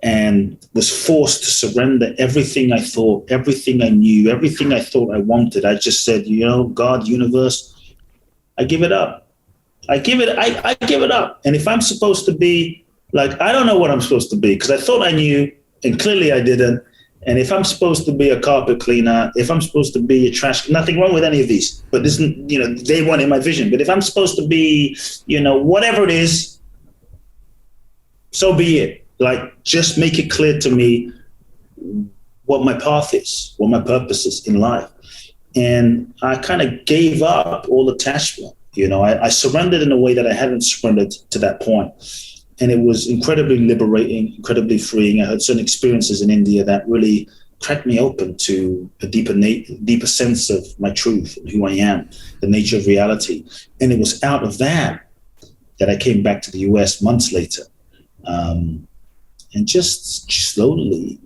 and was forced to surrender everything I thought, everything I knew, everything I thought I wanted. I just said, God, universe, I give it up. I give it up. And if I'm supposed to be like, I don't know what I'm supposed to be, because I thought I knew and clearly I didn't. And if I'm supposed to be a carpet cleaner, if I'm supposed to be a trash, nothing wrong with any of these, but this, they weren't in my vision. But if I'm supposed to be, whatever it is, so be it. Like, just make it clear to me what my path is, what my purpose is in life. And I kind of gave up all attachment. I surrendered in a way that I hadn't surrendered to that point. And it was incredibly liberating, incredibly freeing. I had certain experiences in India that really cracked me open to a deeper sense of my truth and who I am, the nature of reality. And it was out of that I came back to the US months later. And just slowly,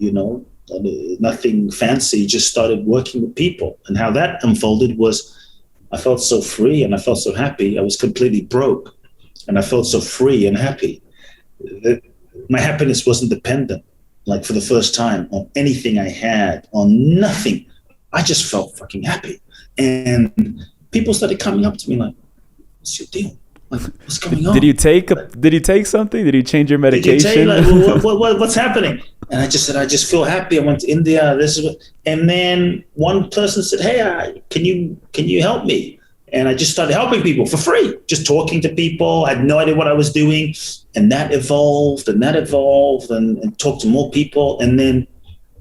nothing fancy, just started working with people. And how that unfolded was, I felt so free and I felt so happy. I was completely broke and I felt so free and happy that my happiness wasn't dependent, like for the first time, on anything I had, on nothing. I just felt fucking happy. And people started coming up to me like, what's your deal? Like, what's going on? Did you take something? Did you change your medication? What's happening? And I just said, I just feel happy. I went to India. And then one person said, hey, can you help me? And I just started helping people for free, just talking to people. I had no idea what I was doing. And that evolved and talked to more people. And then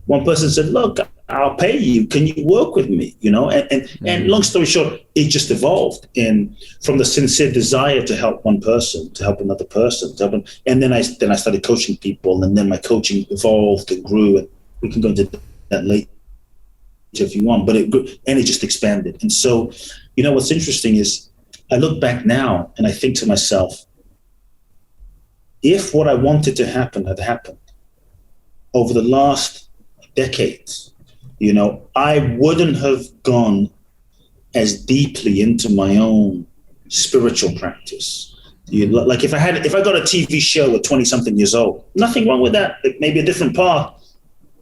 one person said, look, I'll pay you. Can you work with me? And long story short, it just evolved. And from the sincere desire to help one person, to help another person, and then I started coaching people, and then my coaching evolved and grew. And we can go into that later if you want, but it grew and it just expanded. And so, what's interesting is I look back now and I think to myself, if what I wanted to happen had happened over the last decades, I wouldn't have gone as deeply into my own spiritual practice. Like if I got a TV show at 20-something years old, nothing wrong with that. It may be a different path,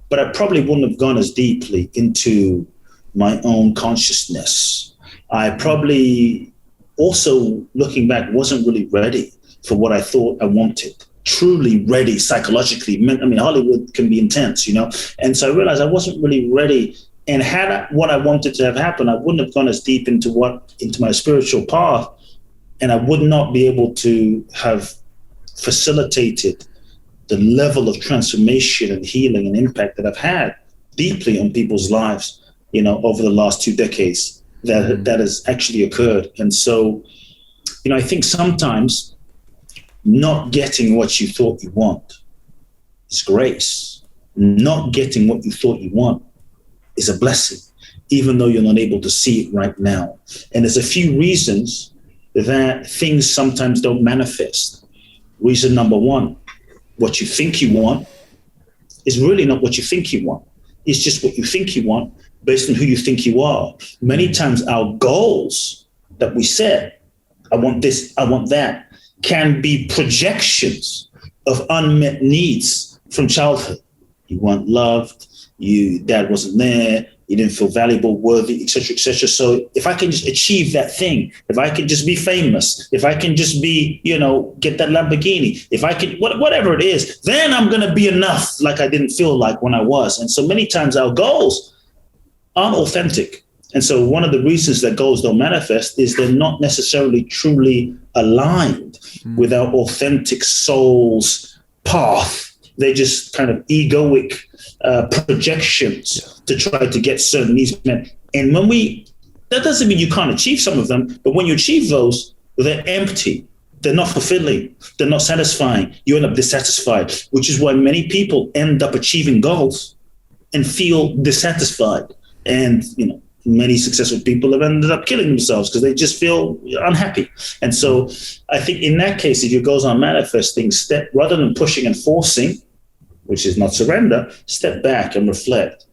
but I probably wouldn't have gone as deeply into my own consciousness. I probably also, looking back, wasn't really ready for what I thought I wanted. Truly ready psychologically. I mean, Hollywood can be intense, And so I realized I wasn't really ready. And had what I wanted to have happened, I wouldn't have gone as deep into my spiritual path, and I would not be able to have facilitated the level of transformation and healing and impact that I've had deeply on people's lives, over the last 2 decades that has actually occurred. And so, I think sometimes not getting what you thought you want is grace. Not getting what you thought you want is a blessing, even though you're not able to see it right now. And there's a few reasons that things sometimes don't manifest. Reason number one, what you think you want is really not what you think you want. It's just what you think you want based on who you think you are. Many times our goals that we set, I want this, I want that, can be projections of unmet needs from childhood. You weren't loved, dad wasn't there, you didn't feel valuable, worthy, etc., etc. So if I can just achieve that thing, if I can just be famous, if I can just be, get that Lamborghini, if I can, whatever it is, then I'm going to be enough, like I didn't feel like when I was. And so many times our goals aren't authentic. And so one of the reasons that goals don't manifest is they're not necessarily truly aligned with our authentic soul's path. They're just kind of egoic projections to try to get certain needs met. And that doesn't mean you can't achieve some of them, but when you achieve those, they're empty. They're not fulfilling. They're not satisfying. You end up dissatisfied, which is why many people end up achieving goals and feel dissatisfied. And, many successful people have ended up killing themselves because they just feel unhappy. And so I think in that case, if you goes on manifesting, rather than pushing and forcing, which is not surrender, step back and reflect.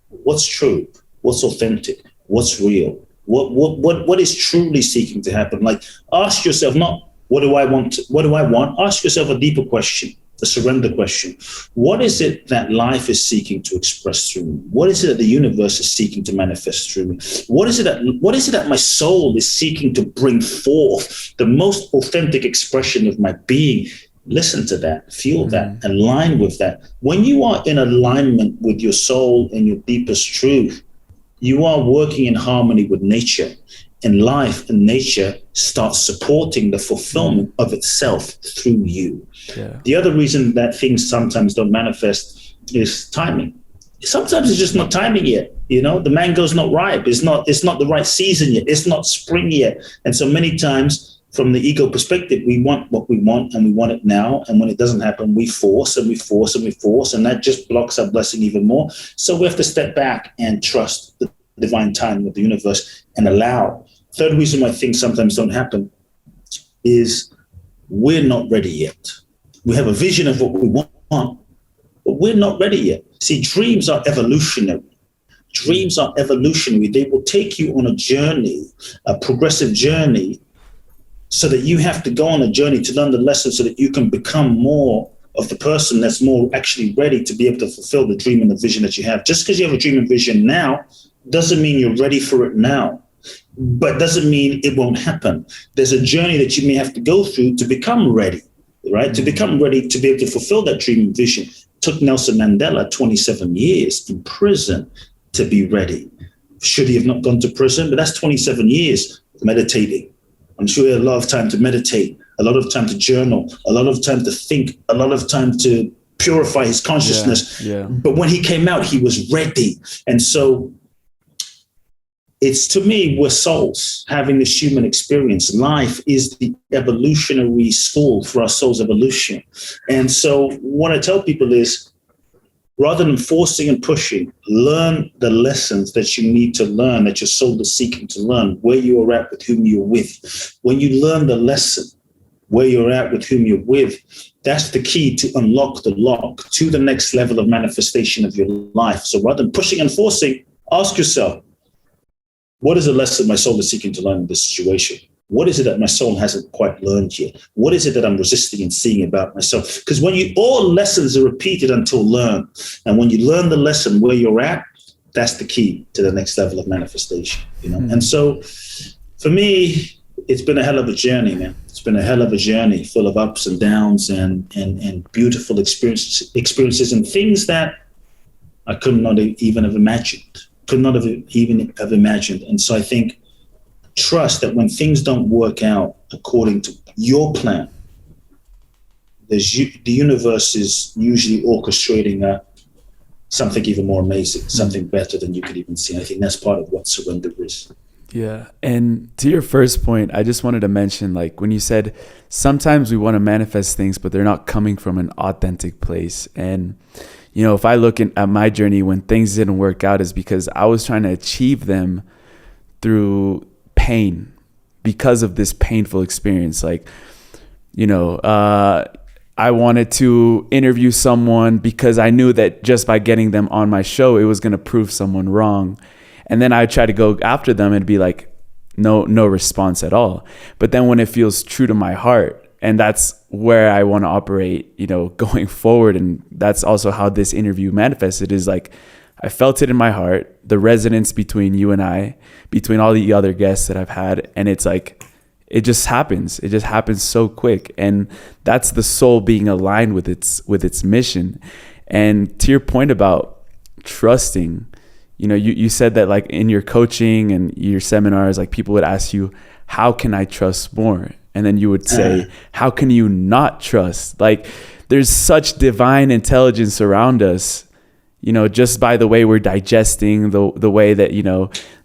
What's true? What's authentic? What's real? What is truly seeking to happen? Like, ask yourself, not what do I want? What do I want? Ask yourself a deeper question, the surrender question. What is it that life is seeking to express through me? What is it that the universe is seeking to manifest through me? What is it that my soul is seeking to bring forth, the most authentic expression of my being? Listen to that, feel that, align with that. When you are in alignment with your soul and your deepest truth, you are working in harmony with nature. And life and nature starts supporting the fulfillment of itself through you. Yeah. The other reason that things sometimes don't manifest is timing. Sometimes it's just not timing yet. The mango's not ripe. It's not the right season yet. It's not spring yet. And so many times, from the ego perspective, we want what we want and we want it now. And when it doesn't happen, we force and we force and we force, and that just blocks our blessing even more. So we have to step back and trust the divine timing of the universe and allow. Third reason why things sometimes don't happen is we're not ready yet. We have a vision of what we want, but we're not ready yet. See, dreams are evolutionary. Dreams are evolutionary. They will take you on a journey, a progressive journey, so that you have to go on a journey to learn the lesson so that you can become more of the person that's more actually ready to be able to fulfill the dream and the vision that you have. Just because you have a dream and vision now doesn't mean you're ready for it now, but doesn't mean it won't happen. There's a journey that you may have to go through to become ready, right? To become ready to be able to fulfill that dream and vision. It took Nelson Mandela 27 years in prison to be ready. Should he have not gone to prison? But that's 27 years meditating. I'm sure he had a lot of time to meditate, a lot of time to journal, a lot of time to think, a lot of time to purify his consciousness. Yeah. But when he came out, he was ready. And so it's, to me, we're souls having this human experience. Life is the evolutionary school for our soul's evolution. And so what I tell people is, rather than forcing and pushing, learn the lessons that you need to learn, that your soul is seeking to learn, where you are at with whom you're with. When you learn the lesson, where you're at with whom you're with, that's the key to unlock the lock to the next level of manifestation of your life. So rather than pushing and forcing, ask yourself, what is the lesson my soul is seeking to learn in this situation? What is it that my soul hasn't quite learned yet? What is it that I'm resisting and seeing about myself? Because when all lessons are repeated until learned, and when you learn the lesson where you're at, that's the key to the next level of manifestation. And so for me, it's been a hell of a journey, man. It's been a hell of a journey full of ups and downs and beautiful experiences and things that I could not even have imagined. And so I think, trust that when things don't work out according to your plan, the universe is usually orchestrating something even more amazing, something better than you could even see. I think that's part of what surrender is. Yeah. And to your first point, I just wanted to mention, like, when you said sometimes we want to manifest things, but they're not coming from an authentic place. And, if I look at my journey when things didn't work out, is because I was trying to achieve them through pain, because of this painful experience. Like, I wanted to interview someone because I knew that just by getting them on my show, it was going to prove someone wrong. And then I try to go after them and be like, no response at all. But then when it feels true to my heart, and that's where I want to operate, going forward. And that's also how this interview manifested, is like, I felt it in my heart, the resonance between you and I, between all the other guests that I've had. And it's like, it just happens. It just happens so quick. And that's the soul being aligned with its mission. And to your point about trusting, you said that, like, in your coaching and your seminars, like, people would ask you, how can I trust more? And then you would say, how can you not trust? Like, there's such divine intelligence around us, just by the way we're digesting, the way that,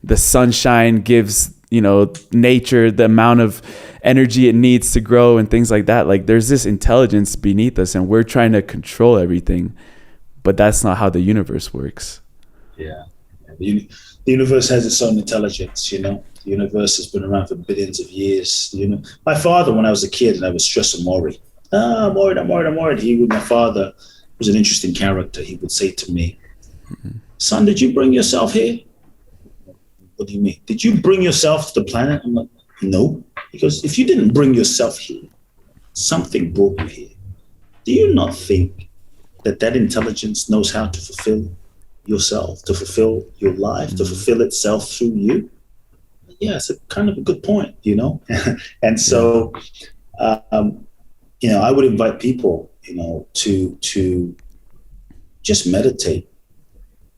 the sunshine gives, nature the amount of energy it needs to grow and things like that. Like, there's this intelligence beneath us, and we're trying to control everything, but that's not how the universe works. Yeah. The The universe has its own intelligence, you know. The universe has been around for billions of years, you know. My father, when I was a kid and I was stressed and worried, I'm worried. My father was an interesting character. He would say to me, son, did you bring yourself here? What do you mean? Did you bring yourself to the planet? I'm like, no. He goes, if you didn't bring yourself here, something brought you here. Do you not think that intelligence knows how to fulfill yourself, to fulfill your life, to fulfill itself through you? Yeah, it's a kind of a good point, you know? And so, you know, I would invite people, you know, to just meditate.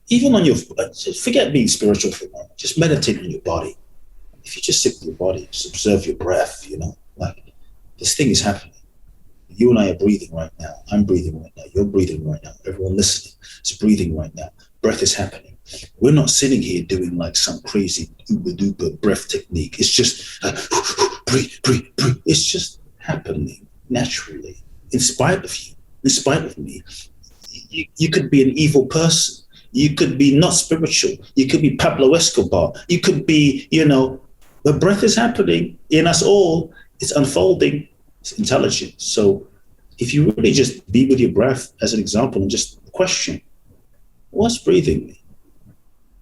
Even on your, forget being spiritual for a moment, just meditate on your body. If you just sit with your body, just observe your breath, you know, like this thing is happening. You and I are breathing right now. I'm breathing right now. You're breathing right now. Everyone listening is breathing right now. Breath is happening. We're not sitting here doing like some crazy uber-duper breath technique. It's just breathe, breathe, breathe. It's just happening naturally, in spite of you, in spite of me. You could be an evil person. You could be not spiritual. You could be Pablo Escobar. You could be, you know, the breath is happening in us all. It's unfolding. It's intelligent. So if you really just be with your breath as an example and just question, what's breathing me?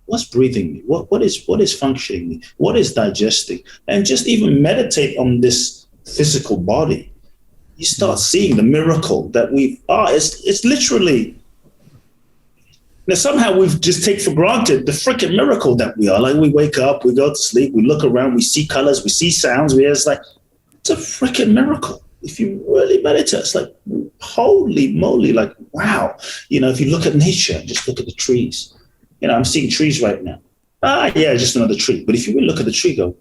What's breathing me? What is functioning me? What is digesting? And just even meditate on this physical body. You start seeing the miracle that we are. It's literally. Now, somehow we've just take for granted the freaking miracle that we are. Like we wake up, we go to sleep, we look around, we see colors, we see sounds. It's like, it's a freaking miracle. If you really meditate, it's like, holy moly, like, wow. You know, if you look at nature, just look at the trees. You know, I'm seeing trees right now. Yeah, just another tree. But if you really look at the tree, go,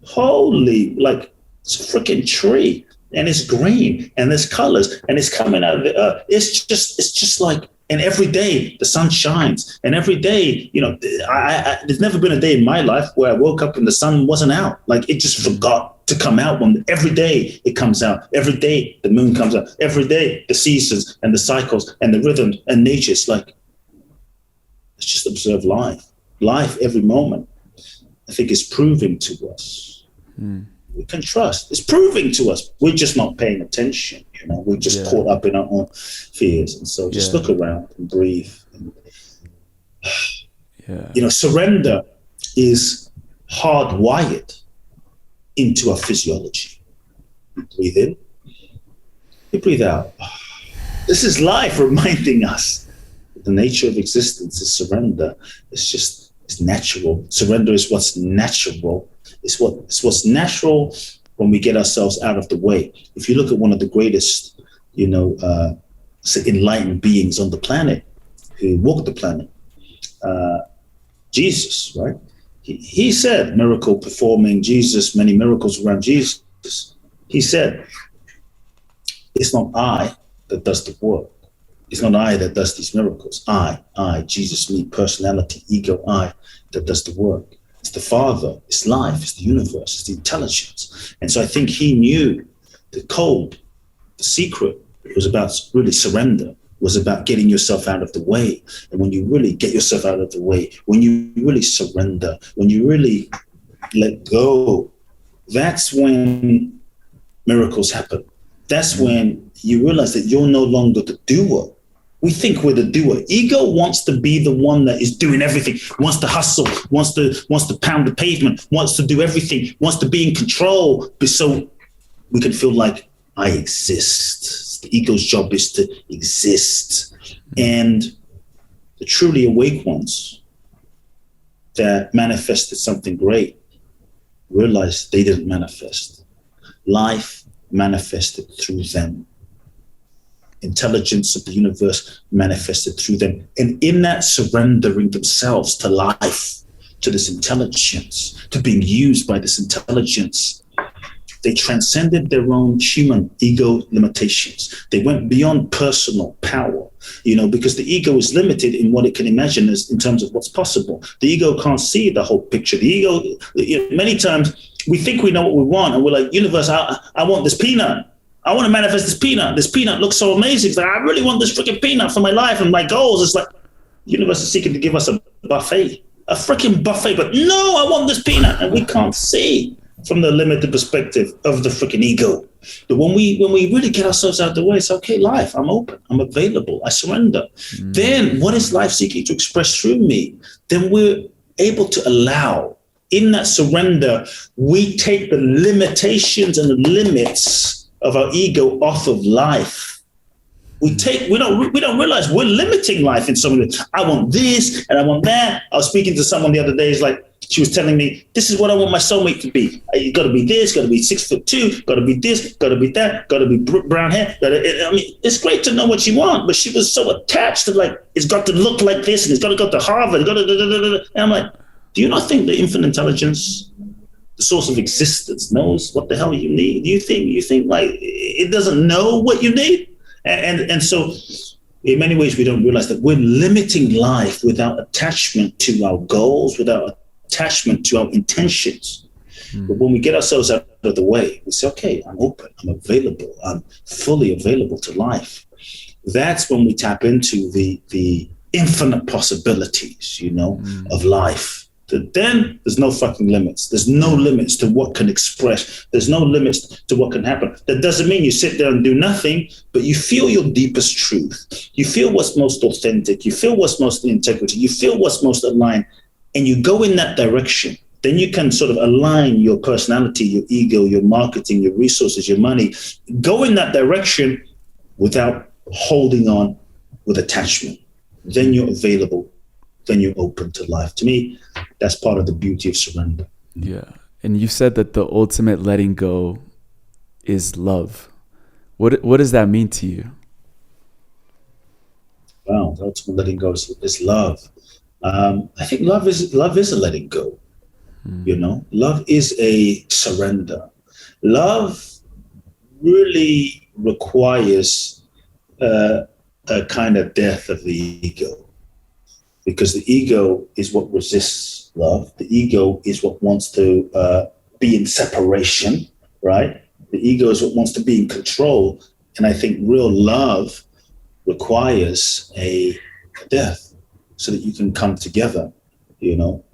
holy, like, it's a freaking tree. And it's green, and there's colors, and it's coming out of the earth. It's just like, and every day the sun shines, and every day, you know, there's never been a day in my life where I woke up and the sun wasn't out. Like it just forgot to come out. Every day it comes out. Every day the moon comes out. Every day the seasons and the cycles and the rhythm and nature. It's like, let's just observe life. Life every moment, I think, is proving to us. We can trust. It's proving to us. We're just not paying attention. You know, we're just caught up in our own fears. And so just look around and breathe. And, you know, surrender is hardwired into our physiology. You breathe in, you breathe out. This is life reminding us that the nature of existence is surrender. It's natural. Surrender is what's natural. It's what's natural when we get ourselves out of the way. If you look at one of the greatest, you know, enlightened beings on the planet, who walked the planet, Jesus, right? He said, miracle performing Jesus, many miracles around Jesus. He said, it's not I that does the work. It's not I that does these miracles. I, Jesus, me, personality, ego, I, that does the work. It's the Father, it's life, it's the universe, it's the intelligence. And so I think he knew the code, the secret. It was about really surrender, was about getting yourself out of the way. And when you really get yourself out of the way, when you really surrender, when you really let go, that's when miracles happen. That's when you realize that you're no longer the doer. We think we're the doer. Ego wants to be the one that is doing everything, wants to hustle, wants to pound the pavement, wants to do everything, wants to be in control, so we can feel like I exist. The ego's job is to exist. And the truly awake ones that manifested something great realized they didn't manifest. Life manifested through them. Intelligence of the universe manifested through them. And in that surrendering themselves to life, to this intelligence, to being used by this intelligence, they transcended their own human ego limitations. They went beyond personal power, you know, because the ego is limited in what it can imagine as in terms of what's possible. The ego can't see the whole picture. The ego, you know, many times we think we know what we want, and we're like, universe, I want this peanut. I want to manifest this peanut. This peanut looks so amazing. It's like, I really want this freaking peanut for my life and my goals. It's like, the universe is seeking to give us a buffet. a freaking buffet, but no, I want this peanut. And we can't see from the limited perspective of the freaking ego. But when we really get ourselves out of the way, it's okay, life, I'm open, I'm available, I surrender. Then what is life seeking to express through me? Then we're able to allow, in that surrender, we take the limitations and the limits of our ego off of life. We don't realize we're limiting life in so many ways. I want this and I want that. I was speaking to someone the other day, she was telling me, this is what I want my soulmate to be. You got to be this, got to be 6'2", got to be this, got to be that, got to be brown hair. It's great to know what you want, but she was so attached to it's got to look like this and it's got to go to Harvard. And I'm like, do you not think the infinite intelligence, the source of existence, knows what the hell you need? Do you think it doesn't know what you need? And so in many ways, we don't realize that we're limiting life without attachment to our goals, without attachment to our intentions. But when we get ourselves out of the way, we say, okay, I'm open, I'm available, I'm fully available to life. That's when we tap into the infinite possibilities, of life. Then there's no fucking limits. There's no limits to what can express. There's no limits to what can happen. That doesn't mean you sit there and do nothing, but you feel your deepest truth. You feel what's most authentic. You feel what's most in integrity. You feel what's most aligned, and you go in that direction. Then you can sort of align your personality, your ego, your marketing, your resources, your money. Go in that direction without holding on with attachment. Then you're available. Then you're open to life. To me, that's part of the beauty of surrender. Yeah. And you said that the ultimate letting go is love. What does that mean to you? Wow, the ultimate letting go is love. I think love is a letting go. Love is a surrender. Love really requires a kind of death of the ego. Because the ego is what resists love. The ego is what wants to be in separation, right? The ego is what wants to be in control. And I think real love requires a death so that you can come together,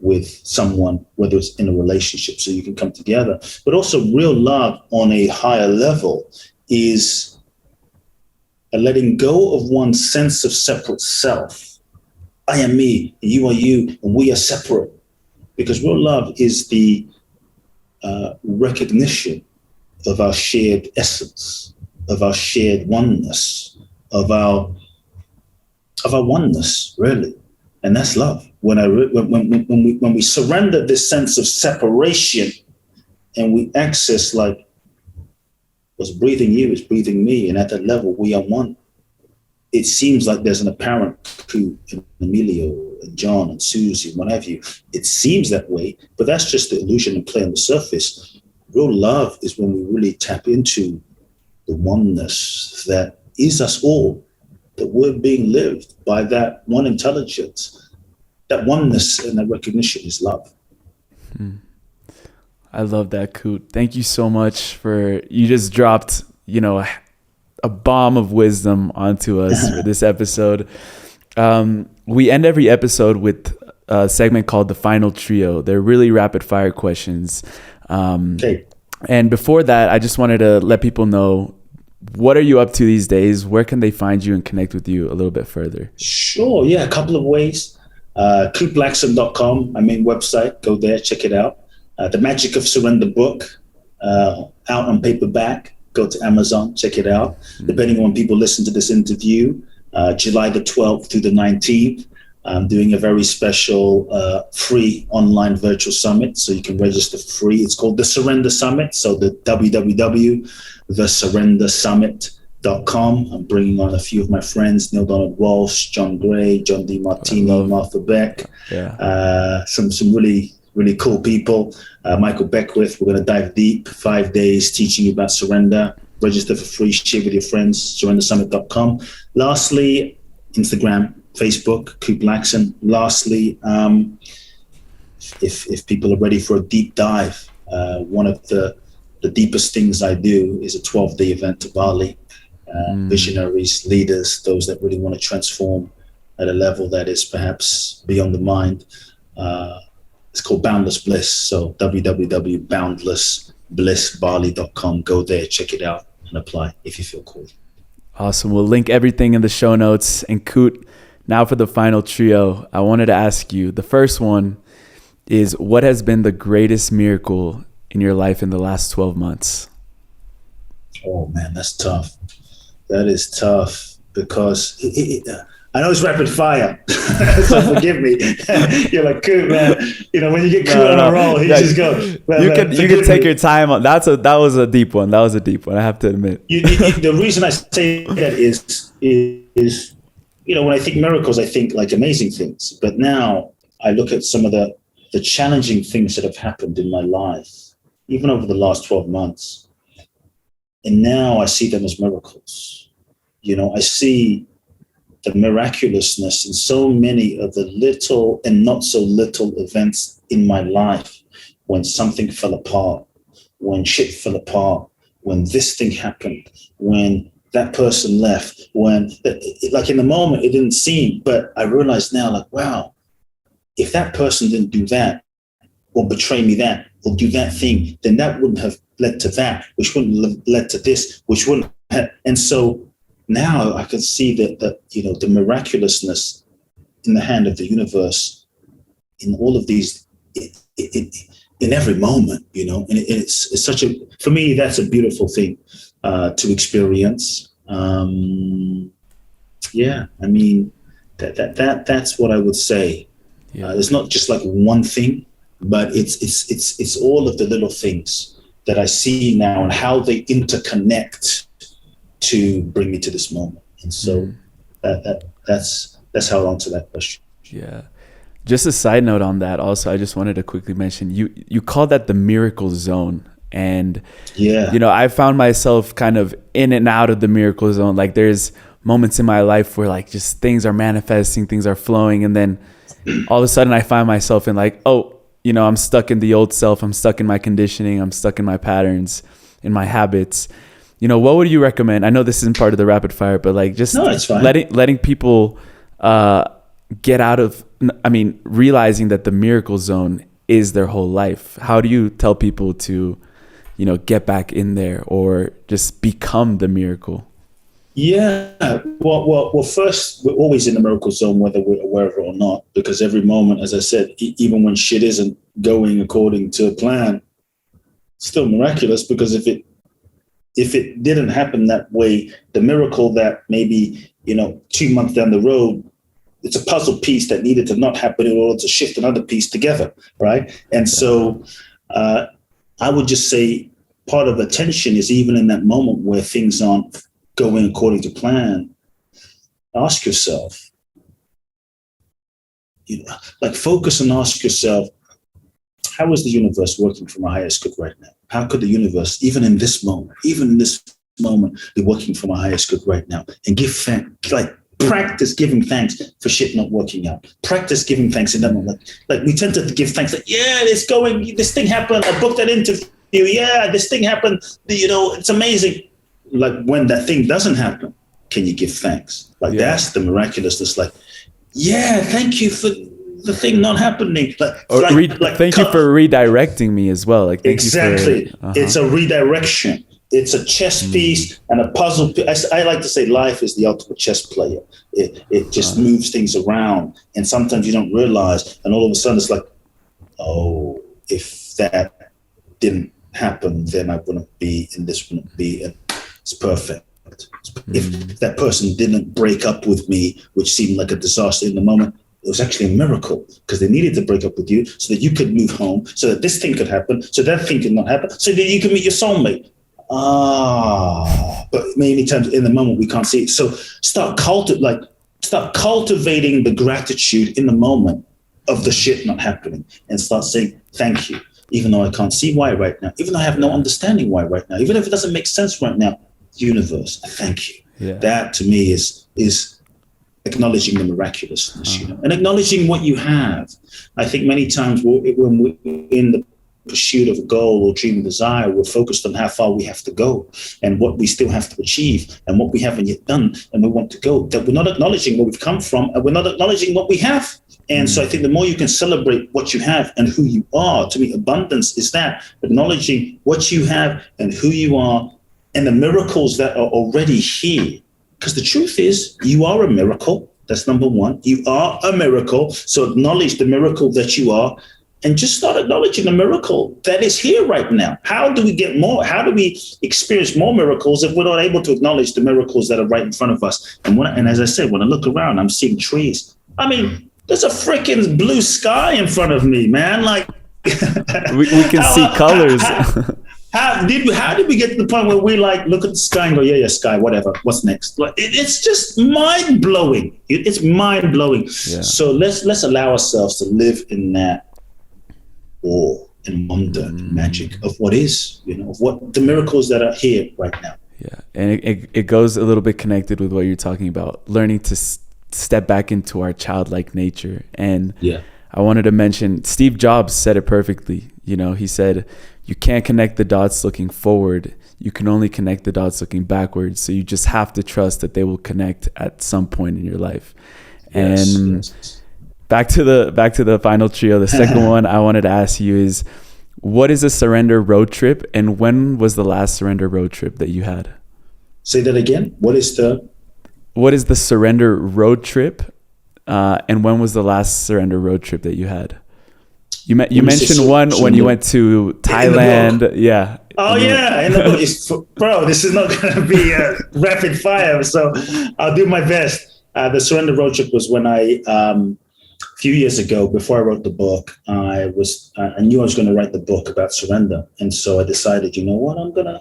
with someone, whether it's in a relationship, so you can come together. But also real love on a higher level is a letting go of one's sense of separate self. I am me, and you are you, and we are separate. Because real love is the recognition of our shared essence, of our shared oneness, of our oneness, really. And that's love. When we surrender this sense of separation, and we access what's breathing you is breathing me, and at that level we are one. It seems like there's an apparent Kute and Emilio and John and Susie and what have you. It seems that way, but that's just the illusion and play on the surface. Real love is when we really tap into the oneness that is us all, that we're being lived by that one intelligence. That oneness and that recognition is love. I love that, Kute. Thank you so much you just dropped, a bomb of wisdom onto us for this episode. We end every episode with a segment called The Final Trio. They're really rapid fire questions. Okay. And before that, I just wanted to let people know, what are you up to these days? Where can they find you and connect with you a little bit further? Sure. Yeah, a couple of ways. KuteBlackson.com, my main website. Go there, check it out. The Magic of Surrender book, out on paperback. Go to Amazon, check it out. Depending on when people listen to this interview, July the 12th through the 19th, I'm doing a very special free online virtual summit. So you can register free. It's called the Surrender Summit. So the www.thesurrendersummit.com. I'm bringing on a few of my friends, Neil Donald Walsh, John Gray, John D. Martini, Martha Beck, some really cool people. Michael Beckwith, we're going to dive deep, 5 days teaching you about surrender. Register for free, share with your friends, surrendersummit.com. Lastly, Instagram, Facebook, Kute Blackson. Lastly, if people are ready for a deep dive, one of the deepest things I do is a 12-day event to Bali. Visionaries, leaders, those that really want to transform at a level that is perhaps beyond the mind. It's called Boundless Bliss. So www.boundlessblissbali.com. Go there, check it out, and apply if you feel called. Awesome. We'll link everything in the show notes. And Kute, now for the final trio, I wanted to ask you, the first one is, what has been the greatest miracle in your life in the last 12 months? Oh man, that's tough. That is tough because I know it's rapid fire, so forgive me. You're like, Kute, man. When you get Kute on a roll, you just go. You can take your time on. That was a deep one. I have to admit. The reason I say that is when I think miracles, I think like amazing things. But now I look at some of the challenging things that have happened in my life, even over the last 12 months. And now I see them as miracles. I see the miraculousness in so many of the little and not so little events in my life, when something fell apart, when shit fell apart, when this thing happened, when that person left, when, like in the moment, it didn't seem, but I realize now, like, wow, if that person didn't do that, or betray me that, or do that thing, then that wouldn't have led to that, which wouldn't have led to this, which wouldn't have. And so now I can see that the miraculousness in the hand of the universe in all of these, in every moment, and it's such for me, that's a beautiful thing to experience. That's what I would say. It's not just like one thing, but it's all of the little things that I see now and how they interconnect to bring me to this moment. And so that's how I answer that question. Yeah. Just a side note on that also, I just wanted to quickly mention, you call that the miracle zone. And, I found myself kind of in and out of the miracle zone. Like there's moments in my life where like just things are manifesting, things are flowing. And then all of a sudden I find myself in like, I'm stuck in the old self. I'm stuck in my conditioning. I'm stuck in my patterns, in my habits. What would you recommend? I know this isn't part of the rapid fire, but like just letting people get out of, realizing that the miracle zone is their whole life. How do you tell people to, get back in there or just become the miracle? Yeah. Well, first, we're always in the miracle zone, whether we're aware of it or not, because every moment, as I said, even when shit isn't going according to plan, it's still miraculous, because if it didn't happen that way, the miracle that maybe, 2 months down the road, it's a puzzle piece that needed to not happen in order to shift another piece together, right? And so I would just say part of attention is, even in that moment where things aren't going according to plan, ask yourself, focus and ask yourself, how is the universe working for my highest good right now? How could the universe, even in this moment, be working for my highest good right now? And give thanks, practice giving thanks for shit not working out. Practice giving thanks in that moment. Like we tend to give thanks, this thing happened. I booked that interview. Yeah, this thing happened. It's amazing. Like when that thing doesn't happen, can you give thanks? That's the miraculousness. Thank you for the thing not happening. Thank you for redirecting me as well. Exactly. It's a redirection. It's a chess piece and a puzzle piece. I like to say life is the ultimate chess player. It just moves things around, and sometimes you don't realize, and all of a sudden it's like, oh, if that didn't happen, then I wouldn't be, and this wouldn't be, and it's perfect. If that person didn't break up with me, which seemed like a disaster in the moment, it was actually a miracle, because they needed to break up with you so that you could move home, so that this thing could happen, so that thing could not happen, so that you could meet your soulmate. But many times in the moment we can't see it. So start cultivating the gratitude in the moment of the shit not happening, and start saying thank you, even though I can't see why right now, even though I have no understanding why right now, even if it doesn't make sense right now. Universe, thank you. That to me is acknowledging the miraculousness, and acknowledging what you have. I think many times when we're in the pursuit of a goal or dream or desire, we're focused on how far we have to go and what we still have to achieve and what we haven't yet done and we want to go. That we're not acknowledging where we've come from and we're not acknowledging what we have. And so I think the more you can celebrate what you have and who you are, to me, abundance is that, acknowledging what you have and who you are and the miracles that are already here. Because the truth is, you are a miracle. That's number one. You are a miracle. So acknowledge the miracle that you are and just start acknowledging the miracle that is here right now. How do we get more? How do we experience more miracles if we're not able to acknowledge the miracles that are right in front of us? And as I said, when I look around, I'm seeing trees. I mean, there's a freaking blue sky in front of me, man. Like we can see colors. How did we get to the point where we like look at the sky and go, yeah, sky, whatever. What's next? Like it's just mind blowing. It's mind blowing. Yeah. So let's allow ourselves to live in that awe and wonder and magic of what is, of what the miracles that are here right now. Yeah, and it goes a little bit connected with what you're talking about, learning to step back into our childlike nature. And I wanted to mention Steve Jobs said it perfectly. He said, you can't connect the dots looking forward. You can only connect the dots looking backwards. So you just have to trust that they will connect at some point in your life. And back to the final trio, the second one I wanted to ask you is, what is a surrender road trip, and when was the last surrender road trip that you had? Say that again. What is the surrender road trip, and when was the last surrender road trip that you had? You mentioned one when you went to Thailand. Yeah. Oh yeah, in the book. Bro, this is not going to be a rapid fire, so I'll do my best. The surrender road trip was when I, a few years ago, before I wrote the book, I knew I was going to write the book about surrender, and so I decided, you know what, I'm going to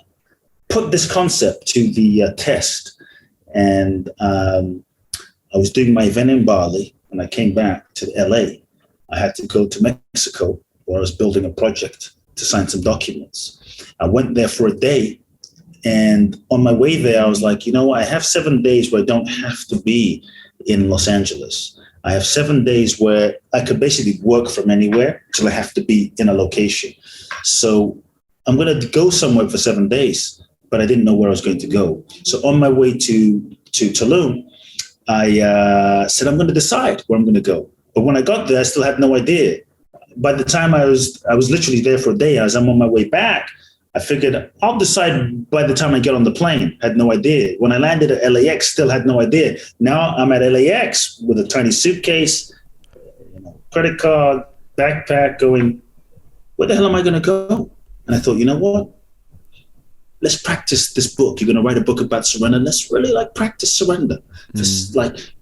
put this concept to the test. And I was doing my event in Bali, and I came back to LA. I had to go to Mexico, where I was building a project to sign some documents. I went there for a day, and on my way there, I was like, I have 7 days where I don't have to be in Los Angeles. I have 7 days where I could basically work from anywhere till I have to be in a location. So I'm going to go somewhere for 7 days, but I didn't know where I was going to go. So on my way to Tulum, I said, I'm going to decide where I'm going to go. But when I got there, I still had no idea. By the time I was literally there for a day, as I'm on my way back, I figured I'll decide by the time I get on the plane. I had no idea. When I landed at LAX, still had no idea. Now I'm at LAX with a tiny suitcase, credit card, backpack, going, where the hell am I going to go? And I thought, you know what? Let's practice this book. You're going to write a book about surrender. Let's really practice surrender. Just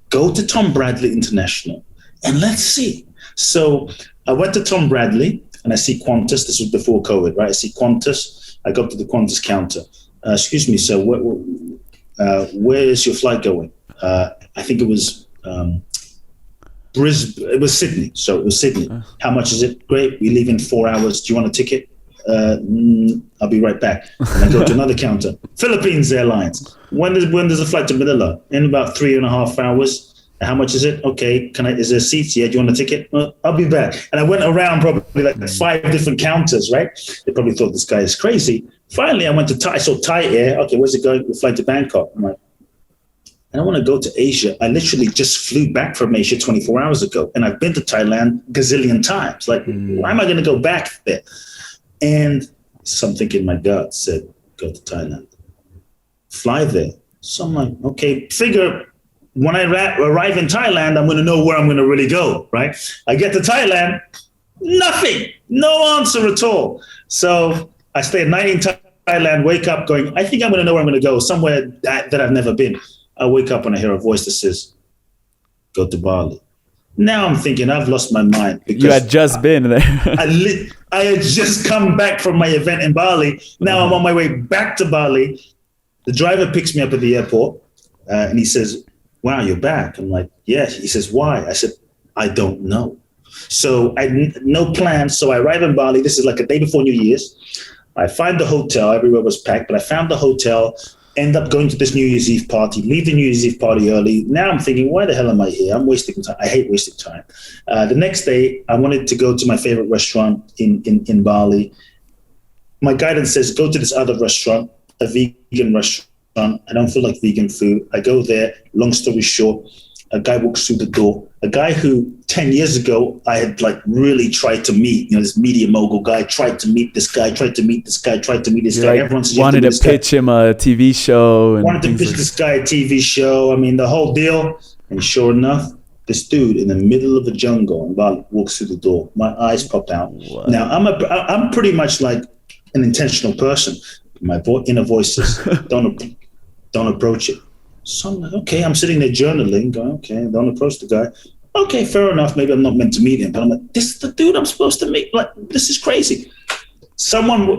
go to Tom Bradley International and let's see. So I went to Tom Bradley and I see Qantas. This was before COVID, right? I see Qantas. I go up to the Qantas counter. Excuse me, sir, where is your flight going? I think it was Brisbane. It was Sydney. So it was Sydney. How much is it? Great. We leave in 4 hours. Do you want a ticket? I'll be right back. And I go to another counter. Philippines Airlines. When does the flight to Manila? In about 3.5 hours. How much is it? Okay, is there seats? Yeah, do you want a ticket? I'll be back. And I went around probably 5 different counters, right? They probably thought this guy is crazy. Finally, I went to Thai. I saw Thai Air. Okay, where's it going? The flight to Bangkok. I'm like, I don't want to go to Asia. I literally just flew back from Asia 24 hours ago. And I've been to Thailand gazillion times. Why am I going to go back there? And something in my gut said, go to Thailand. Fly there. So I'm like, okay, figure when I arrive in Thailand, I'm going to know where I'm going to really go, right? I get to Thailand, nothing, no answer at all. So I stay at night in Thailand, wake up going, I think I'm going to know where I'm going to go, somewhere that I've never been. I wake up and I hear a voice that says, go to Bali. Now I'm thinking I've lost my mind. Because you had just been there. I had just come back from my event in Bali. Now I'm on my way back to Bali. The driver picks me up at the airport and he says, wow, you're back. I'm like, yes. He says, why? I said, I don't know. So I had no plans. So I arrive in Bali. This is like a day before New Year's. I find the hotel. Everywhere was packed, but I found the hotel End up going to this New Year's Eve party, leave the New Year's Eve party early. Now I'm thinking, why the hell am I here? I'm wasting time. I hate wasting time. The next day, I wanted to go to my favorite restaurant in Bali. My guidance says, go to this other restaurant, a vegan restaurant. I don't feel like vegan food. I go there. Long story short, a guy walks through the door. A guy who 10 years ago I had like really tried to meet. You know, this media mogul guy tried to meet this guy. Everyone wanted to pitch him a TV show. Wanted to pitch this guy a TV show. I mean, the whole deal. And sure enough, this dude in the middle of a jungle in Bali walks through the door. My eyes pop out. What? Now I'm pretty much like an intentional person. My inner voice says, don't approach it. So I'm like, okay, I'm sitting there journaling, going, okay, don't approach the guy. Okay, fair enough. Maybe I'm not meant to meet him, but I'm like, this is the dude I'm supposed to meet. Like, this is crazy.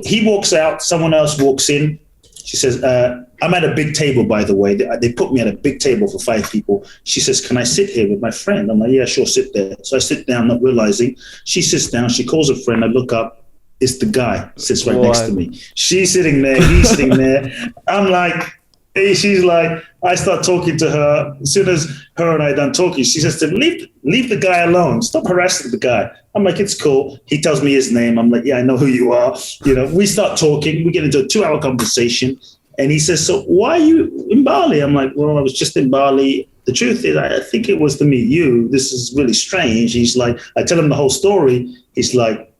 He walks out, someone else walks in. She says, I'm at a big table, by the way. They put me at a big table for 5 people. She says, can I sit here with my friend? I'm like, yeah, sure, sit there. So I sit down, not realizing. She sits down, she calls a friend. I look up, it's the guy, sits right next to me. She's sitting there, he's sitting there. I'm like, she's like, I start talking to her. As soon as her and I done talking, she says to me, leave the guy alone. Stop harassing the guy. I'm like, it's cool. He tells me his name. I'm like, yeah, I know who you are. You know, we start talking. We get into a 2-hour conversation. And he says, so why are you in Bali? I'm like, well, I was just in Bali. The truth is, I think it was to meet you. This is really strange. He's like, I tell him the whole story. He's like,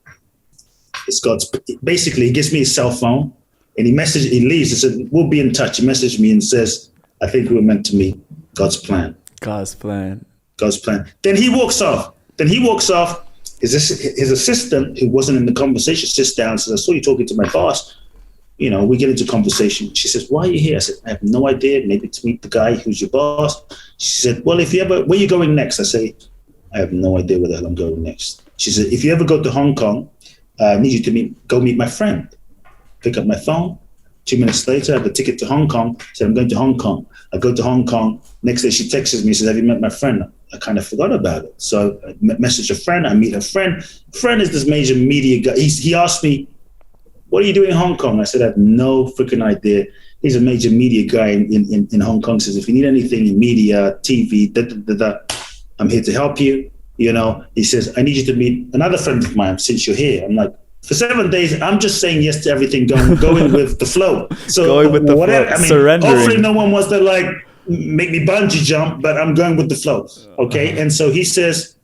it's God's. Basically, he gives me his cell phone. And he leaves. He said, we'll be in touch. He messaged me and says, I think we were meant to meet. God's plan. Then he walks off. His assistant, who wasn't in the conversation, sits down and says, I saw you talking to my boss. You know, we get into conversation. She says, why are you here? I said, I have no idea. Maybe to meet the guy who's your boss. She said, well, where are you going next? I say, I have no idea where the hell I'm going next. She said, if you ever go to Hong Kong, I need you to go meet my friend. Pick up my phone. 2 minutes later, I have a ticket to Hong Kong. I said, I'm going to Hong Kong. I go to Hong Kong. Next day, she texts me, says, have you met my friend? I kind of forgot about it. So I message a friend. I meet a friend. Friend is this major media guy. He asked me, what are you doing in Hong Kong? I said, I have no freaking idea. He's a major media guy in Hong Kong. He says, if you need anything in media, TV, I'm here to help you. You know, he says, I need you to meet another friend of mine since you're here. I'm like, for 7 days, I'm just saying yes to everything, going with the flow. So going with the flow. I mean, surrendering. Hopefully no one wants to like make me bungee jump, but I'm going with the flow. Okay. And so he says,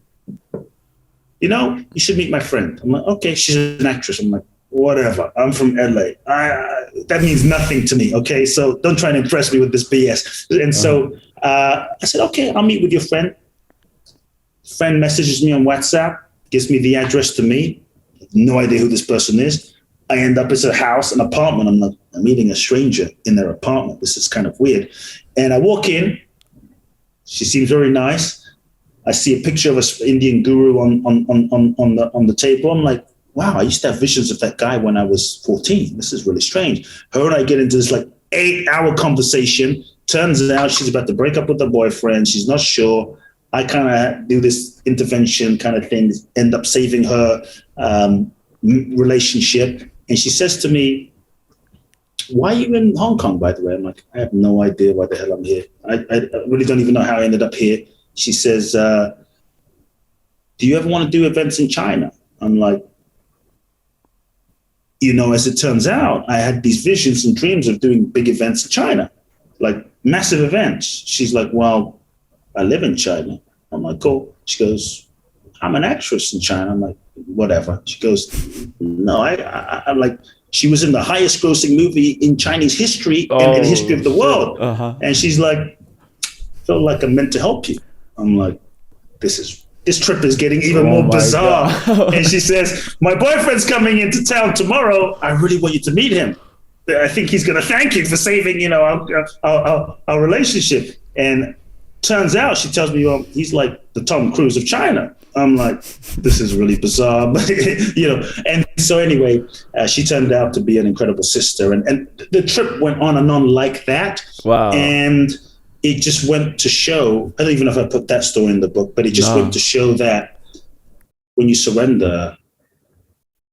you know, you should meet my friend. I'm like, okay, she's an actress. I'm like, whatever. I'm from LA. That means nothing to me. Okay. So don't try and impress me with this BS. And so I said, okay, I'll meet with your friend. Friend messages me on WhatsApp, gives me the address to meet. No idea who this person is. I end up at a house, an apartment. I'm meeting a stranger in their apartment. This is kind of weird. And I walk in. She seems very nice. I see a picture of an Indian guru on the table. I'm like, wow, I used to have visions of that guy when I was 14. This is really strange. Her and I get into this like 8-hour conversation. Turns out she's about to break up with her boyfriend. She's not sure. I kind of do this intervention kind of thing, end up saving her relationship. And she says to me, why are you in Hong Kong, by the way? I'm like, I have no idea why the hell I'm here. I really don't even know how I ended up here. She says, do you ever want to do events in China? I'm like, you know, as it turns out, I had these visions and dreams of doing big events in China, like massive events. She's like, well, I live in China. I'm like, cool. She goes, I'm an actress in China. I'm like, whatever. She goes, no, I'm like, she was in the highest grossing movie in Chinese history and in the history of the world. And she's like, felt like I'm meant to help you. I'm like, this trip is getting even more bizarre. And she says, my boyfriend's coming into town tomorrow. I really want you to meet him. I think he's going to thank you for saving, you know, our relationship. And turns out, she tells me, well, he's like the Tom Cruise of China. I'm like, this is really bizarre, but, you know. And so anyway, she turned out to be an incredible sister. And the trip went on and on like that. Wow. And it just went to show, I don't even know if I put that story in the book, but it just went to show that when you surrender,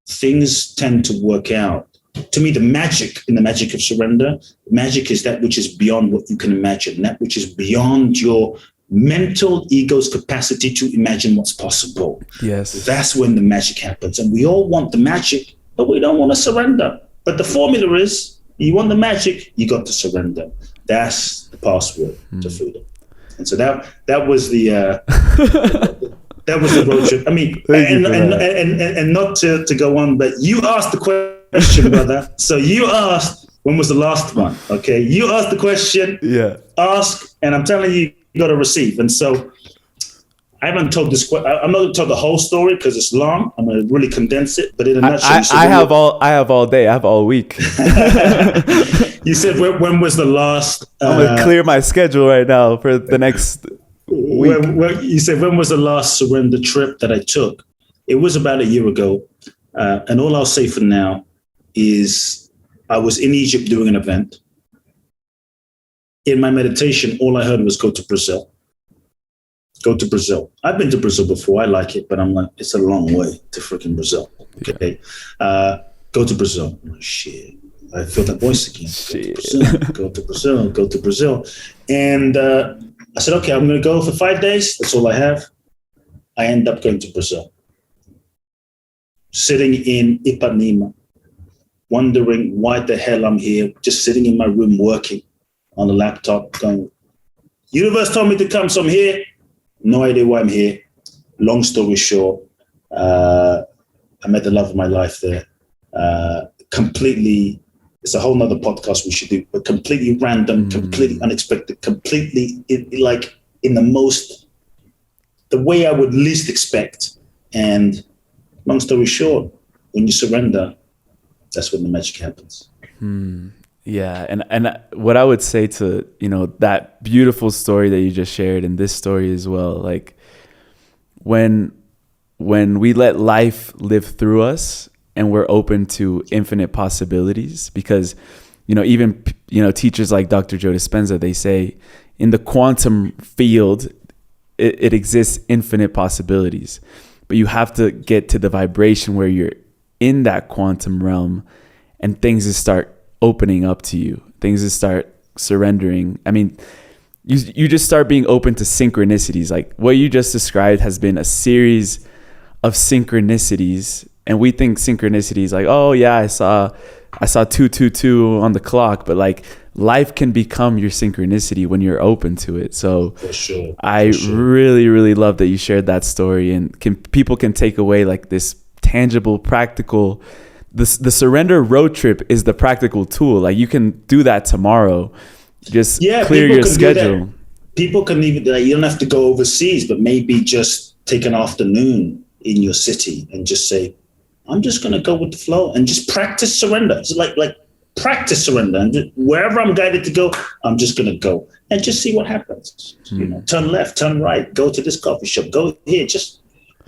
things tend to work out to me, the magic in the magic of surrender, magic is that which is beyond what you can imagine, that which is beyond your mental ego's capacity to imagine what's possible. Yes. That's when the magic happens. And we all want the magic, but we don't want to surrender. But the formula is, you want the magic, you got to surrender. That's the password to freedom. And so that was the that was the road trip. I mean, and not to go on, but you asked the question, brother. So you asked, when was the last one? Okay, you asked the question. Yeah. Ask, and I'm telling you, you got to receive. And so I haven't told this. I'm not going to tell the whole story because it's long. I'm going to really condense it. But in a nutshell, I have all day. I have all week. You said when was the last? I'm going to clear my schedule right now for the next week. You said when was the last surrender trip that I took? It was about a year ago. And all I'll say for now is I was in Egypt doing an event. In my meditation, all I heard was go to Brazil. Go to Brazil. I've been to Brazil before. I like it, but I'm like, it's a long way to freaking Brazil. Okay. Go to Brazil. I'm like, shit. I feel that voice again. Go to Brazil. Go to Brazil. And I said, okay, I'm going to go for 5 days. That's all I have. I end up going to Brazil. Sitting in Ipanema, wondering why the hell I'm here, just sitting in my room working on the laptop, going, universe told me to come, so I'm here. No idea why I'm here. Long story short, I met the love of my life there. Completely, it's a whole nother podcast we should do, but completely random, completely unexpected, completely in the way I would least expect. And long story short, when you surrender, that's when the magic happens. Yeah, and what I would say to, that beautiful story that you just shared, and this story as well, like when we let life live through us and we're open to infinite possibilities, because even teachers like Dr. Joe Dispenza, they say in the quantum field it exists infinite possibilities, but you have to get to the vibration where you're in that quantum realm and things just start opening up to you. Things just start surrendering. I mean, you just start being open to synchronicities. Like what you just described has been a series of synchronicities, and we think synchronicities like, oh yeah, I saw 222 on the clock, but like life can become your synchronicity when you're open to it. So for sure. Really, really love that you shared that story, and people can take away like this tangible, practical. The Surrender Road Trip is the practical tool. Like you can do that tomorrow. Just clear your schedule. People can even, you don't have to go overseas, but maybe just take an afternoon in your city and just say, I'm just going to go with the flow and just practice surrender. It's like practice surrender. And just, wherever I'm guided to go, I'm just going to go and just see what happens. Turn left, turn right, go to this coffee shop, go here, just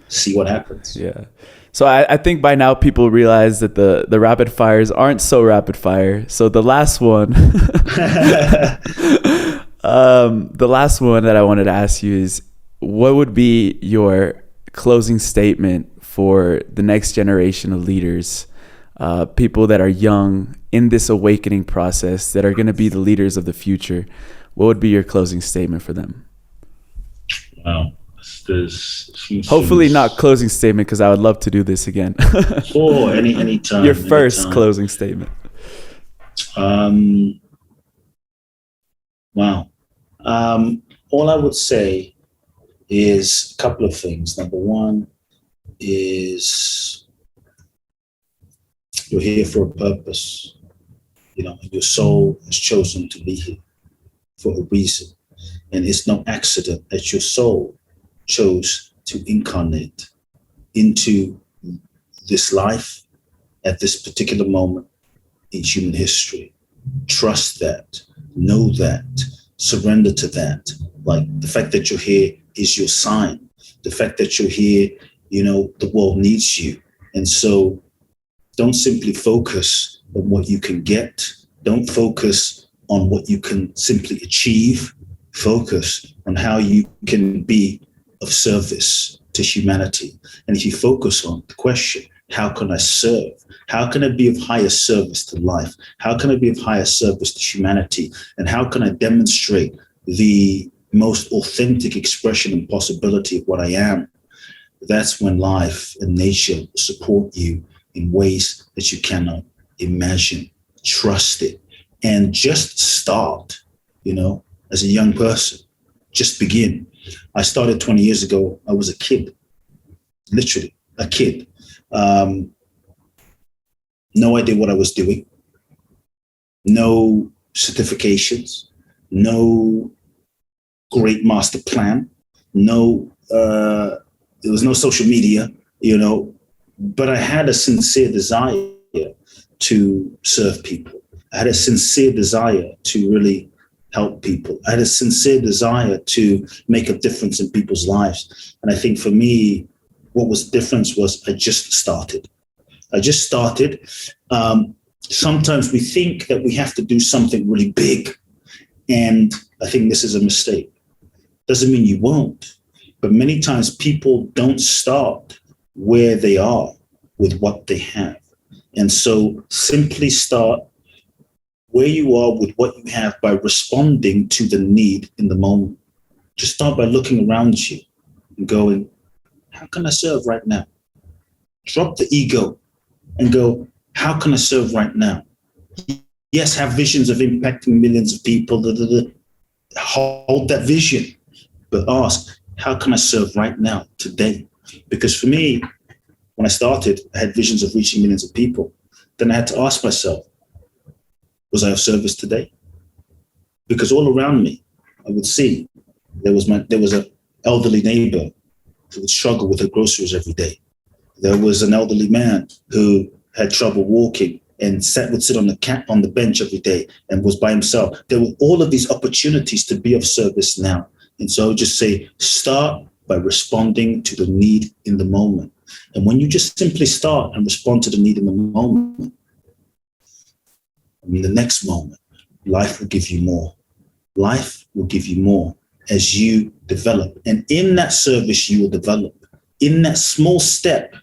see what happens. Yeah. So I think by now people realize that the rapid fires aren't so rapid fire. So the last one, the last one that I wanted to ask you is, what would be your closing statement for the next generation of leaders, people that are young in this awakening process that are going to be the leaders of the future? What would be your closing statement for them? Wow. Hopefully not closing statement, because I would love to do this again. Any time. Your first closing statement. Wow. All I would say is a couple of things. Number one is you're here for a purpose. Your soul has chosen to be here for a reason. And it's no accident that your soul chose to incarnate into this life at this particular moment in human history. Trust that, know that, surrender to that. Like the fact that you're here is your sign. The fact that you're here, the world needs you. And so don't simply focus on what you can get. Don't focus on what you can simply achieve. Focus on how you can be of service to humanity. And if you focus on the question, how can I serve? How can I be of higher service to life? How can I be of higher service to humanity? And how can I demonstrate the most authentic expression and possibility of what I am? That's when life and nature support you in ways that you cannot imagine. Trust it and just start, as a young person, just begin. I started 20 years ago. I was a kid, literally a kid. No idea what I was doing. No certifications, no great master plan, there was no social media, but I had a sincere desire to serve people. I had a sincere desire to really help people. I had a sincere desire to make a difference in people's lives. And I think for me, what was the difference was I just started. Sometimes we think that we have to do something really big. And I think this is a mistake. Doesn't mean you won't. But many times people don't start where they are with what they have. And so simply start where you are with what you have by responding to the need in the moment. Just start by looking around you and going, how can I serve right now? Drop the ego and go, how can I serve right now? Yes, have visions of impacting millions of people. Hold that vision, but ask, how can I serve right now, today? Because for me, when I started, I had visions of reaching millions of people. Then I had to ask myself, was I of service today? Because all around me, I would see there was an elderly neighbor who would struggle with her groceries every day. There was an elderly man who had trouble walking and would sit on the bench every day and was by himself. There were all of these opportunities to be of service now. And so I would just say, start by responding to the need in the moment. And when you just simply start and respond to the need in the moment, the next moment, life will give you more. Life will give you more as you develop. And in that service, you will develop. In that small step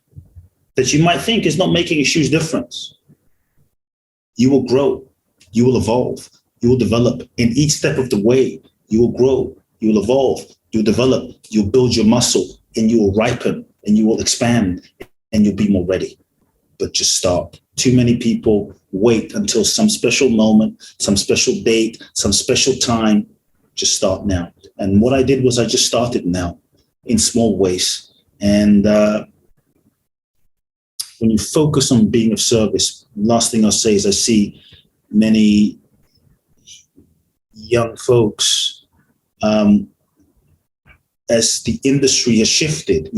that you might think is not making a huge difference, you will grow. You will evolve. You will develop. In each step of the way, you will grow. You will evolve. You'll develop. You'll build your muscle, and you will ripen, and you will expand, and you'll be more ready. But just start. Too many people wait until some special moment, some special date, some special time. Just start now. And what I did was I just started now in small ways. And when you focus on being of service, last thing I'll say is I see many young folks, as the industry has shifted,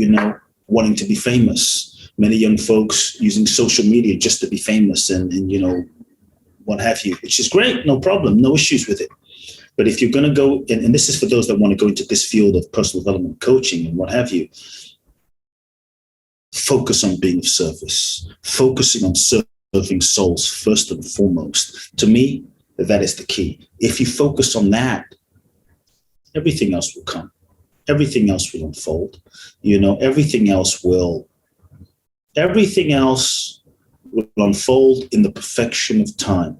wanting to be famous. Many young folks using social media just to be famous and what have you, which is great, no problem, no issues with it. But if you're going to go, and this is for those that want to go into this field of personal development coaching and what have you, focus on being of service, focusing on serving souls first and foremost. To me, that is the key. If you focus on that, everything else will come. Everything else will unfold. Everything else will unfold in the perfection of time.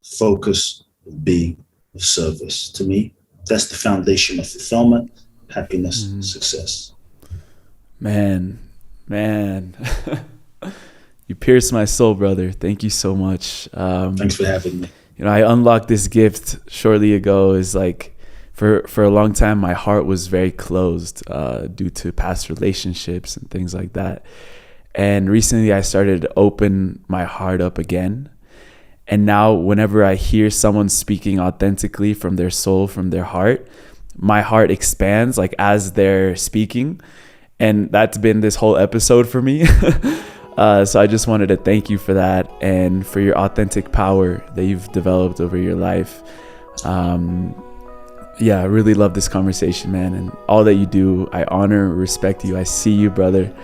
Focus on being of service. To me, that's the foundation of fulfillment, happiness, success. Man. You pierced my soul, brother. Thank you so much. Thanks for having me. I unlocked this gift shortly ago. Is like for a long time, my heart was very closed due to past relationships and things like that. And recently I started to open my heart up again. And now whenever I hear someone speaking authentically from their soul, from their heart, my heart expands like as they're speaking. And that's been this whole episode for me. So I just wanted to thank you for that and for your authentic power that you've developed over your life. I really love this conversation, man. And all that you do, I honor, respect you. I see you, brother,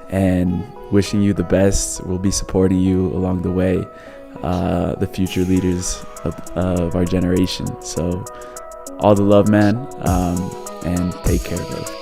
and wishing you the best. We'll be supporting you along the way, the future leaders of our generation. So all the love, man, and take care, brother.